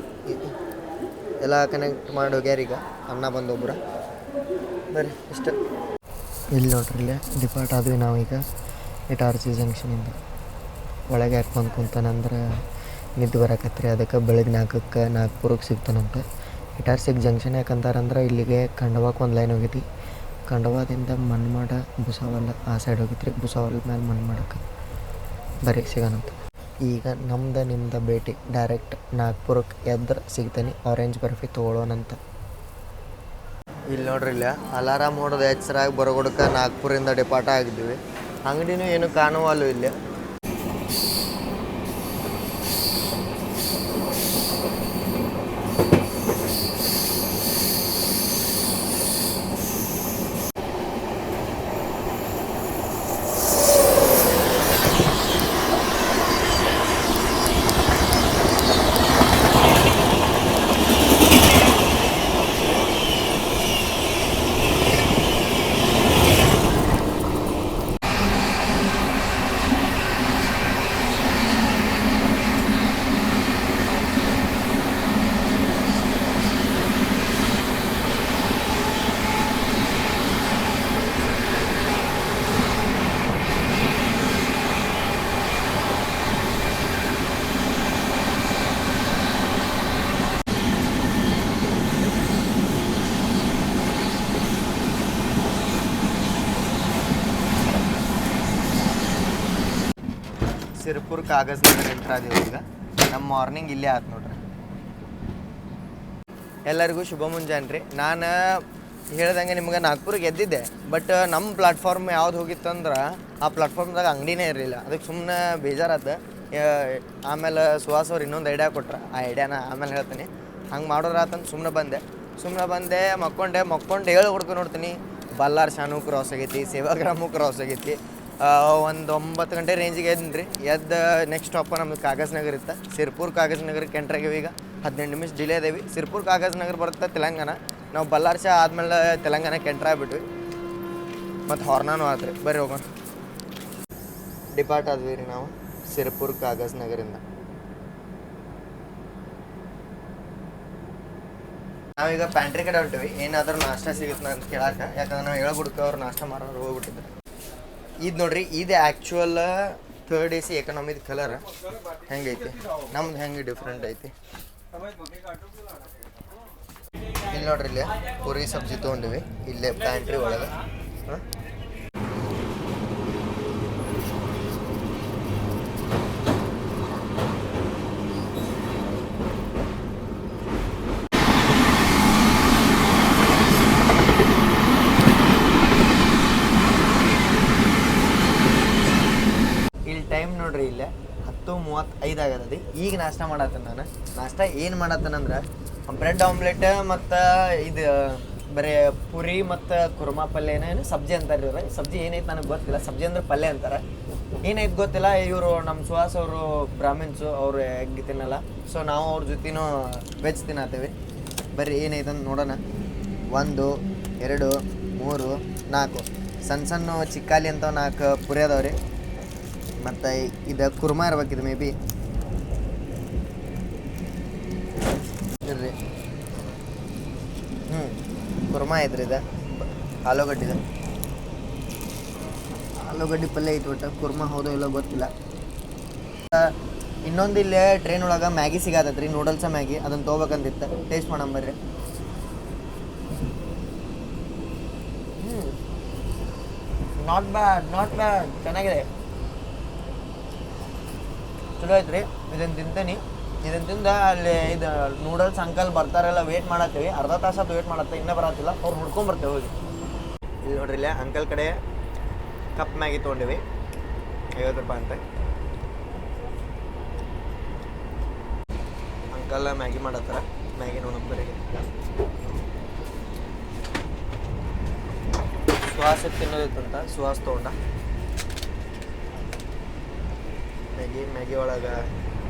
ಎಲ್ಲ ಕನೆಕ್ಟ್ ಮಾಡಿ ಹೋಗ್ಯಾರ ಈಗ ಅಣ್ಣ ಬಂದೊಬ್ಬರ ಬರ್ರಿ ಇಷ್ಟ ಇಲ್ಲಿ ನೋಡ್ರಿ ಇಲ್ಲೇ ಡಿಪಾರ್ಟ್ ಆದ್ವಿ ನಾವೀಗ ಇಟಾರ್ಸಿ ಜಂಕ್ಷನಿಂದ ಒಳಗೆ ಯಾಕೆ ಬಂದು ಕುಂತಾನಂದ್ರೆ ನಿದ್ದೆ ಬರಕತ್ರಿ ಅದಕ್ಕೆ ಬೆಳಗ್ಗೆ 4ಕ್ಕೆ ನಾಗ್ಪುರಕ್ಕೆ ಸಿಗ್ತಾನಂತೆ ಇಟಾರ್ಸಿಗೆ ಜಂಕ್ಷನ್ ಯಾಕಂತಾರಂದ್ರೆ ಇಲ್ಲಿಗೆ ಖಂಡವಾಕ್ಕೆ ಒಂದು ಲೈನ್ ಹೋಗೈತಿ ಖಂಡವಾದಿಂದ ಮನ್ಮಾಡ ಬುಸಾವಲ್ ಆ ಸೈಡ್ ಹೋಗಿತ್ರಿ ಬುಸಾವಲ್ ಮೇಲೆ ಮನ್ಮಾಡಕ್ಕೆ ಬರೀ ಸಿಗೋಣಂತ ಈಗ ನಿಮ್ದು ಭೇಟಿ ಡೈರೆಕ್ಟ್ ನಾಗ್ಪುರಕ್ಕೆ ಎದ್ರೆ ಸಿಗ್ತಾನೆ ಆರೆಂಜ್ ಬರ್ಫಿ ತೊಗೊಳ್ಳೋಣಂತ ಇಲ್ಲಿ ನೋಡ್ರಿ ಇಲ್ಲ ಅಲಾರಾಮ್ ಹೊಡೆದು ಎಚ್ಚರಾಗಿ ಬರೋಗೊಡಕ್ಕೆ ನಾಗ್ಪುರಿಂದ ಡಿಪಾರ್ಟ್ ಆಗಿದ್ದೀವಿ ಅಂಗಡಿನೂ ಏನು ಕಾಣುವಲ್ಲೂ ಇಲ್ಲಿ ಸಿರ್ಪುರ್ ಕಾಗಜ್ ನಗರ್ ಎಂಟ್ರ್ ಆದೀವಿ ಈಗ ನಮ್ಮ ಮಾರ್ನಿಂಗ್ ಇಲ್ಲೇ ಆಯ್ತು ನೋಡ್ರಿ ಎಲ್ಲರಿಗೂ ಶುಭ ಮುಂಜಾನೆ ರೀ ನಾನು ಹೇಳ್ದಂಗೆ ನಿಮ್ಗೆ ನಾಗ್ಪುರಿಗೆ ಎದ್ದಿದ್ದೆ ಬಟ್ ನಮ್ಮ ಪ್ಲಾಟ್ಫಾರ್ಮ್ ಯಾವ್ದು ಹೋಗಿತ್ತಂದ್ರೆ ಆ ಪ್ಲಾಟ್ಫಾರ್ಮ್ದಾಗ ಅಂಗಡಿನೇ ಇರಲಿಲ್ಲ ಅದಕ್ಕೆ ಸುಮ್ಮನೆ ಬೇಜಾರಾದ ಆಮೇಲೆ ಸುಹಾಸ್ ಅವ್ರು ಇನ್ನೊಂದು ಐಡಿಯಾ ಕೊಟ್ರೆ ಆ ಐಡಿಯಾನ ಆಮೇಲೆ ಹೇಳ್ತೀನಿ ಹಂಗೆ ಮಾಡೋರಾತಂತ ಸುಮ್ಮನೆ ಬಂದೆ ಮಕ್ಕೊಂಡು ಹೇಳಿ ಹುಡ್ಕೊಂಡು ನೋಡ್ತೀನಿ ಬಲ್ಲಾರ್ ಶಾನು ಕ್ರಾಸ್ ಆಗೈತಿ ಸೇವಾಗ್ರಾಮು ಕ್ರಾಸ್ ಆಗೈತಿ ಒಂದು 9 ಗಂಟೆ ರೇಂಜಿಗೆ ಎದ್ದಿನಿ ಎದ್ದು ನೆಕ್ಸ್ಟ್ ಸ್ಟಾಪ್ ನಮ್ದು ಕಾಗಜ್ ನಗರ್ ಇತ್ತು ಸಿರ್ಪುರ್ ಕಾಗಜ್ ನಗರಕ್ಕೆ ಎಂಟ್ರಾಗೀವಿ ಈಗ 15 ನಿಮಿಷ ಡಿಲೇ ಅದೇವಿ ಸಿರ್ಪುರ್ ಕಾಗಜ್ ನಗರ್ ಬರುತ್ತೆ ತೆಲಂಗಾಣ ನಾವು ಬಲ್ಲಾರ್ ಶಾ ಆದಮೇಲೆ ತೆಲಂಗಾಣಕ್ಕೆ ಎಂಟ್ರ್ ಆಗಿಬಿಟ್ವಿ ಮತ್ತು ಹಾರ್ನಾನು ಆತ್ರಿ ಬರ್ರಿ ಹೋಗೋಣ ಡಿಪಾರ್ಟ್ ಆದ್ವಿ ರೀ ನಾವು ಸಿರ್ಪುರ್ ಕಾಗಜ್ ನಗರಿಂದ ನಾವೀಗ ಪ್ಯಾಂಟ್ರಿ ಕಡೆ ಹೊಂಟಿವಿ ಏನಾದರೂ ನಾಷ್ಟ ಸಿಗುತ್ತೆ ಅಂತ ಕೇಳಕ್ಕೆ ಯಾಕಂದ್ರೆ ನಾವು ಹೇಳ್ಬಿಡ್ತೀವಿ ಅವ್ರು ನಾಷ್ಟ ಮಾಡೋರು ಹೋಗ್ಬಿಟ್ಟಿದ್ದಾರೆ ಇದು ನೋಡ್ರಿ ಇದು ಆ್ಯಕ್ಚುಯಲ್ 3rd AC ಎಕನಾಮಿದ ಕಲರ್ ಹೆಂಗೈತಿ ನಮ್ದು ಹೆಂಗೆ ಡಿಫ್ರೆಂಟ್ ಐತಿ ಇಲ್ಲಿ ನೋಡ್ರಿ ಇಲ್ಲೇ ಪುರಿ ಸಬ್ಜಿ ತೊಗೊಂಡಿವಿ ಇಲ್ಲೇ ಪ್ಯಾಂಟ್ರಿ ಒಳಗೆ ಟೈಮ್ ನೋಡ್ರಿ ಇಲ್ಲೇ 10:35 ಆಗತೈತಿ ಈಗ ನಾಷ್ಟ ಮಾಡತ್ತೇನೆ ನಾನು ನಾಷ್ಟ ಏನು ಮಾಡತ್ತೇನಂದ್ರೆ ಬ್ರೆಡ್ ಆಮ್ಲೆಟ್ ಮತ್ತು ಇದು ಬರೀ ಪುರಿ ಮತ್ತು ಕುರ್ಮಾ ಪಲ್ಯ ಏನು ಸಬ್ಜಿ ಅಂತಾರೆ ಇವ್ರು ಸಬ್ಜಿ ಏನೈತೆ ನನಗೆ ಗೊತ್ತಿಲ್ಲ ಸಬ್ಜಿ ಅಂದ್ರೆ ಪಲ್ಯ ಅಂತಾರೆ ಏನೈತೆ ಗೊತ್ತಿಲ್ಲ ಇವರು ನಮ್ಮ ಸುಹಾಸ್ ಅವರು ಬ್ರಾಹ್ಮಿನ್ಸು ಅವರು ಎಗ್ ತಿನ್ನಲ್ಲ ಸೊ ನಾವು ಅವ್ರ ಜೊತೆನೂ ವೆಜ್ ತಿನ್ನತ್ತೀವಿ ಬರ್ರಿ ಏನೈತೆ ಅಂತ ನೋಡೋಣ 1 2 3 4 ಸಣ್ಣ ಚಿಕ್ಕಾಲಿ ಅಂತ 4 ಪುರಿ ಅದಾವ್ರಿ ಮತ್ತು ಇದು ಕುರ್ಮಾ ಇರ್ಬೇಕಿದು ಮೇ ಬಿ ಇರ್ರಿ ಕುರ್ಮಾ ಐತ್ರಿ ಇದು ಆಲೂಗಡ್ಡಿದು ಆಲೂಗಡ್ಡೆ ಪಲ್ಯ ಐತಿ ಒಟ್ಟು ಕುರ್ಮಾ ಹೌದೋ ಇಲ್ಲೋ ಗೊತ್ತಿಲ್ಲ. ಇನ್ನೊಂದು ಇಲ್ಲೇ ಟ್ರೈನ್ ಒಳಗೆ ಮ್ಯಾಗಿ ಸಿಗತ್ತೈತ್ರಿ, ನೂಡಲ್ಸ ಮ್ಯಾಗಿ, ಅದನ್ನು ತೊಗೋಬೇಕಂತಿತ್ತು. ಟೇಸ್ಟ್ ಮಾಡಂಬರ್ರಿ. ನಾಟ್ ಬ್ಯಾಡ್ ಚೆನ್ನಾಗಿದೆ, ಚಲೋ ಐತ್ರಿ. ಇದನ್ನು ತಿಂತೇನೆ. ಇದನ್ನು ತಿಂದ ಅಲ್ಲಿ ಇದು ನೂಡಲ್ಸ್ ಅಂಕಲ್ ಬರ್ತಾರೆಲ್ಲ ವೇಟ್ ಮಾಡತ್ತೀವಿ. ಅರ್ಧ ತಾಸು ವೇಟ್ ಮಾಡತ್ತೆ, ಇನ್ನೂ ಬರತ್ತಿಲ್ಲ. ಅವ್ರು ಹುಡ್ಕೊಂಬರ್ತೇವೆ ಹೋಗಿ. ಇಲ್ಲಿ ನೋಡ್ರಿ, ಇಲ್ಲೇ ಅಂಕಲ್ ಕಡೆ ಕಪ್ ಮ್ಯಾಗಿ ತೊಗೊಂಡಿವಿ, 50 ರೂಪಾಯಿ ಅಂತ. ಅಂಕಲ್ ಮ್ಯಾಗಿ ಮಾಡತ್ತಾರ, ಮ್ಯಾಗಿ ನೋಡೋಬ್ಬರಿಗೆ ಸುಹಾಸ ತಿನ್ನೋದಿತ್ತಂತ, ಸುಹಾಸ್ ತೊಗೊಂಡ ಮ್ಯಾಗಿ ಒಳಗೆ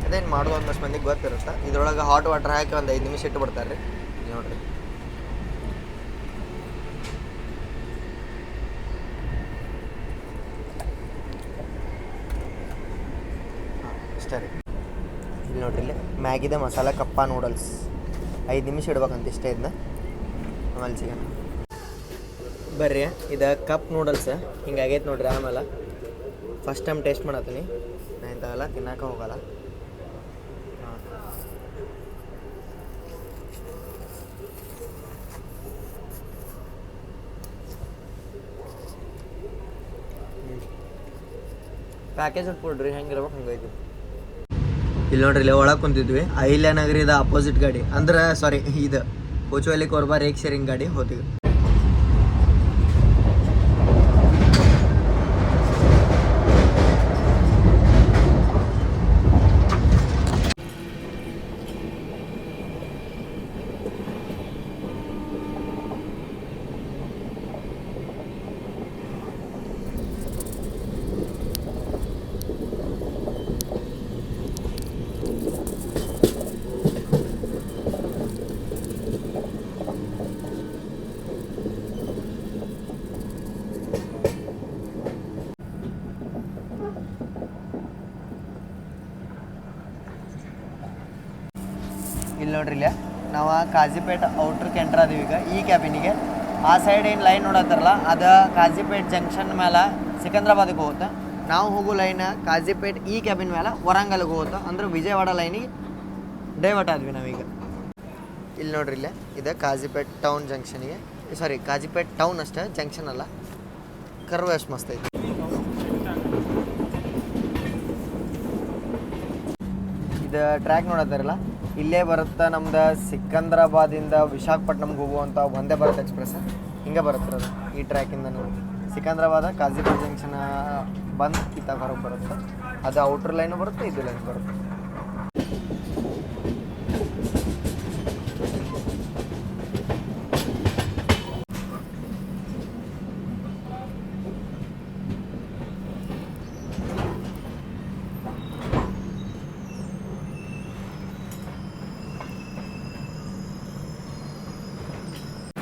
ಅದೇನು ಮಾಡೋದು ಒಂದಷ್ಟು ಮಂದಿಗೆ ಗೊತ್ತಿರುತ್ತೆ. ಇದ್ರೊಳಗೆ ಹಾಟ್ ವಾಟರ್ ಹಾಕಿ ಒಂದು 5 ನಿಮಿಷ ಇಟ್ಟು ಬಿಡ್ತಾರೆ ರೀ. ನೋಡ್ರಿ ಇಷ್ಟ ರೀ. ಇಲ್ಲಿ ನೋಡ್ರಿ, ಇಲ್ಲಿ ಮ್ಯಾಗಿದ ಮಸಾಲ ಕಪ್ಪ ನೂಡಲ್ಸ್ 5 ನಿಮಿಷ ಇಡ್ಬೇಕಂತ ಇಷ್ಟ. ಇದನ್ನ ಆಮೇಲೆ ಸಿಗೋಣ ಬರ್ರಿ. ಇದು ಕಪ್ ನೂಡಲ್ಸ್ ಹಿಂಗಾಗೈತೆ ನೋಡ್ರಿ. ಆಮೇಲೆ ಫಸ್ಟ್ ಟೈಮ್ ಟೇಸ್ಟ್ ಮಾಡತ್ತೀನಿ. ನಾ ಇಂಥವೆಲ್ಲ ತಿನ್ನಕ್ಕೆ ಹೋಗಲ್ಲ. ಪ್ಯಾಕೇಜ್ ಕೊಡ್ರಿ, ಹೆಂಗಿರ್ಬೇಕು ಹಂಗೈತಿ. ಇಲ್ಲಿ ನೋಡ್ರಿ, ಇಲ್ಲಿ ಒಳಗೆ ಕುಂತಿದ್ವಿ. ಅಹಿಲ್ಯನಗರಿದ ಅಪೋಸಿಟ್ ಗಾಡಿ ಅಂದ್ರೆ ಸಾರಿ ಇದು ಕೋಚುವಲ್ಲಿ ಕೋರ್ಬಾ ರೇಕ್ ಶೇರಿಂಗ್ ಗಾಡಿ ಹೋದ್ವಿ. ಇಲ್ಲಿ ನೋಡ್ರಿ, ಇಲ್ಲೇ ನಾವು ಕಾಜಿಪೇಟ್ ಔಟ್ರಿಗೆ ಎಂಟ್ರ್ ಆದೀವಿ ಈಗ ಈ ಕ್ಯಾಬಿನಿಗೆ. ಆ ಸೈಡ್ ಏನು ಲೈನ್ ನೋಡತ್ತಾರಲ್ಲ ಅದು ಕಾಜಿಪೇಟ್ ಜಂಕ್ಷನ್ ಮೇಲೆ ಸಿಕಂದ್ರಾಬಾದಿಗೆ ಹೋಗುತ್ತೆ. ನಾವು ಹೋಗೋ ಲೈನ್ ಕಾಜಿಪೇಟ್ ಈ ಕ್ಯಾಬಿನ್ ಮೇಲೆ ವರಂಗಲ್ಗೆ ಹೋಗುತ್ತೆ, ಅಂದ್ರೆ ವಿಜಯವಾಡ ಲೈನಿಗೆ ಡೈವರ್ಟ್ ಆದ್ವಿ ನಾವೀಗ. ಇಲ್ಲಿ ನೋಡ್ರಿ, ಇಲ್ಲೇ ಇದು ಕಾಜಿಪೇಟ್ ಟೌನ್ ಜಂಕ್ಷನಿಗೆ, ಸಾರಿ ಕಾಜಿಪೇಟ್ ಟೌನ್ ಅಷ್ಟೇ, ಜಂಕ್ಷನ್ ಅಲ್ಲ. ಕರ್ವ್ ಎಷ್ಟು ಮಸ್ತ್ ಐತಿ. ಇದು ಟ್ರ್ಯಾಕ್ ನೋಡತ್ತಾರಲ್ಲ, ಇಲ್ಲೇ ಬರುತ್ತೆ ನಮ್ದು ಸಿಕಂದ್ರಾಬಾದಿಂದ ವಿಶಾಖಪಟ್ಟಣಮ್ಗೆ ಹೋಗುವಂಥ ಒಂದೇ ಭಾರತ್ ಎಕ್ಸ್ಪ್ರೆಸ್. ಹಿಂಗೆ ಬರುತ್ತೆ ಅದು ಈ ಟ್ರ್ಯಾಕಿಂದ. ಸಿಕಂದ್ರಾಬಾದ ಕಾಜಿಪೇಟ್ ಜಂಕ್ಷನ್ ಬಂದು ಕಿತ್ತ ಹೊರಗೆ ಬರುತ್ತೆ. ಅದು ಔಟ್ರ್ ಲೈನು ಬರುತ್ತೆ, ಇದು ಲೈನ್ ಬರುತ್ತೆ.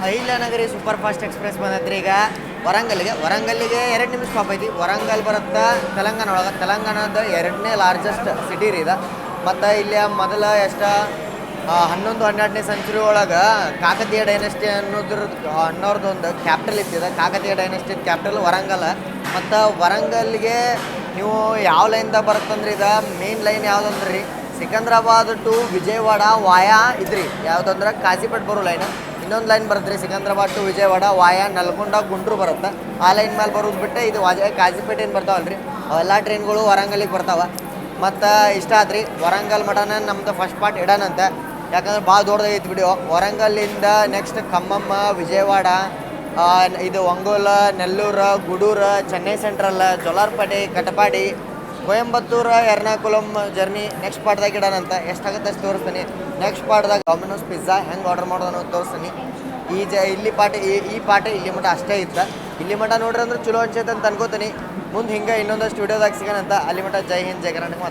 ಅಹಿಲ್ಯನಗರಿ ಸೂಪರ್ ಫಾಸ್ಟ್ ಎಕ್ಸ್ಪ್ರೆಸ್ ಬಂದೈತ್ರಿ ಈಗ ವರಂಗಲ್ಗೆ. 2 ನಿಮಿಷ ಸ್ಟಾಪ್ ಐತಿ. ವರಂಗಲ್ ಬರುತ್ತೆ ತೆಲಂಗಾಣ ಒಳಗೆ. ತೆಲಂಗಾಣದ 2ನೇ ಲಾರ್ಜೆಸ್ಟ್ ಸಿಟಿ ರೀ ಇದು. ಮತ್ತು ಇಲ್ಲಿ ಮೊದಲ 11-12ನೇ ಸೆಂಚುರಿ ಒಳಗೆ ಕಾಕತೀಯ ಡೈನೆಸ್ಟಿ ಅನ್ನೋರ್ದು ಒಂದು ಕ್ಯಾಪಿಟಲ್ ಇತ್ತಿದೆ. Kakatiya dynasty capital Warangal. ಮತ್ತು ವರಂಗಲ್ಗೆ ನೀವು ಯಾವ ಲೈನ್ದಾಗ ಬರುತ್ತಂದ್ರೆ ಇದು ಮೇನ್ ಲೈನ್ ಯಾವುದಂದ್ರೆ ರೀ ಸಿಕಂದ್ರಾಬಾದ್ ಟು ವಿಜಯವಾಡ ವಾಯಾ ಇದ್ರಿ. ಯಾವುದಂದ್ರೆ ಕಾಜಿಪೇಟ್ ಬರೋ ಲೈನ್. ಇನ್ನೊಂದು ಲೈನ್ ಬರುತ್ತೆ ರೀ ಸಿಕಂದ್ರಾಬಾದ್ ಟು ವಿಜಯವಾಡ ವಾಯಾ ನಲ್ಗೊಂಡ ಗುಂಡ್ರು ಬರುತ್ತೆ. ಆ ಲೈನ್ ಮೇಲೆ ಬರೋದು ಬಿಟ್ಟೆ ಇದು ಕಾಜಿಪೇಟೆ ಏನು ಬರ್ತಾವಲ್ಲ ರೀ ಅವೆಲ್ಲ ಟ್ರೈನ್ಗಳು ವರಂಗಲ್ಲಿಗೆ ಬರ್ತಾವೆ. ಮತ್ತು ಇಷ್ಟ ಆತ್ರಿ ವರಂಗಲ್ ಮಠನ ನಮ್ದು ಫಸ್ಟ್ ಪಾರ್ಟ್ ಇಡೋಣಂತ. ಯಾಕಂದ್ರೆ ಭಾಳ ದೊಡ್ಡದಾಗೈತಿ ವಿಡಿಯೋ. ವರಂಗಲ್ಲಿಂದ ನೆಕ್ಸ್ಟ್ ಖಮ್ಮಮ್ಮ, ವಿಜಯವಾಡ, ಇದು Ongole, Nellore, Gudur, Chennai central, Jolarpettai, Katpadi, Coimbatore, Ernakulam journey next ಪಾರ್ಟ್ದಾಗ ಇಡೋಣಂತ. ಎಷ್ಟಾಗುತ್ತೆ ಅಷ್ಟು ತೋರಿಸ್ತೀನಿ. ನೆಕ್ಸ್ಟ್ ಪಾರ್ಟ್ದಾಗ ಡೊಮಿನೋಸ್ ಪಿಜ್ಜಾ ಹೆಂಗೆ ಆರ್ಡರ್ ಮಾಡೋದು ಅನ್ನೋದು ತೋರಿಸ್ತೀನಿ. ಇಲ್ಲಿ ಪಾಠ ಇಲ್ಲಿ ಮಠ ಅಷ್ಟೇ ಇತ್ತು. ಇಲ್ಲಿ ಮಠ ನೋಡ್ರಿ ಅಂದ್ರೆ ಚಲೋ ಅನ್ಸೈತೆ ಅಂತ ಅನ್ಕೋತೀನಿ. ಮುಂದೆ ಹಿಂಗೆ ಇನ್ನೊಂದಷ್ಟು ವಿಡಿಯೋದಾಗ ಸಿಗೋಣಂತ. ಅಲ್ಲಿ ಮಠ ಜೈ ಹಿಂದ್, ಜೈ ಕರ್ನಾಟಕ.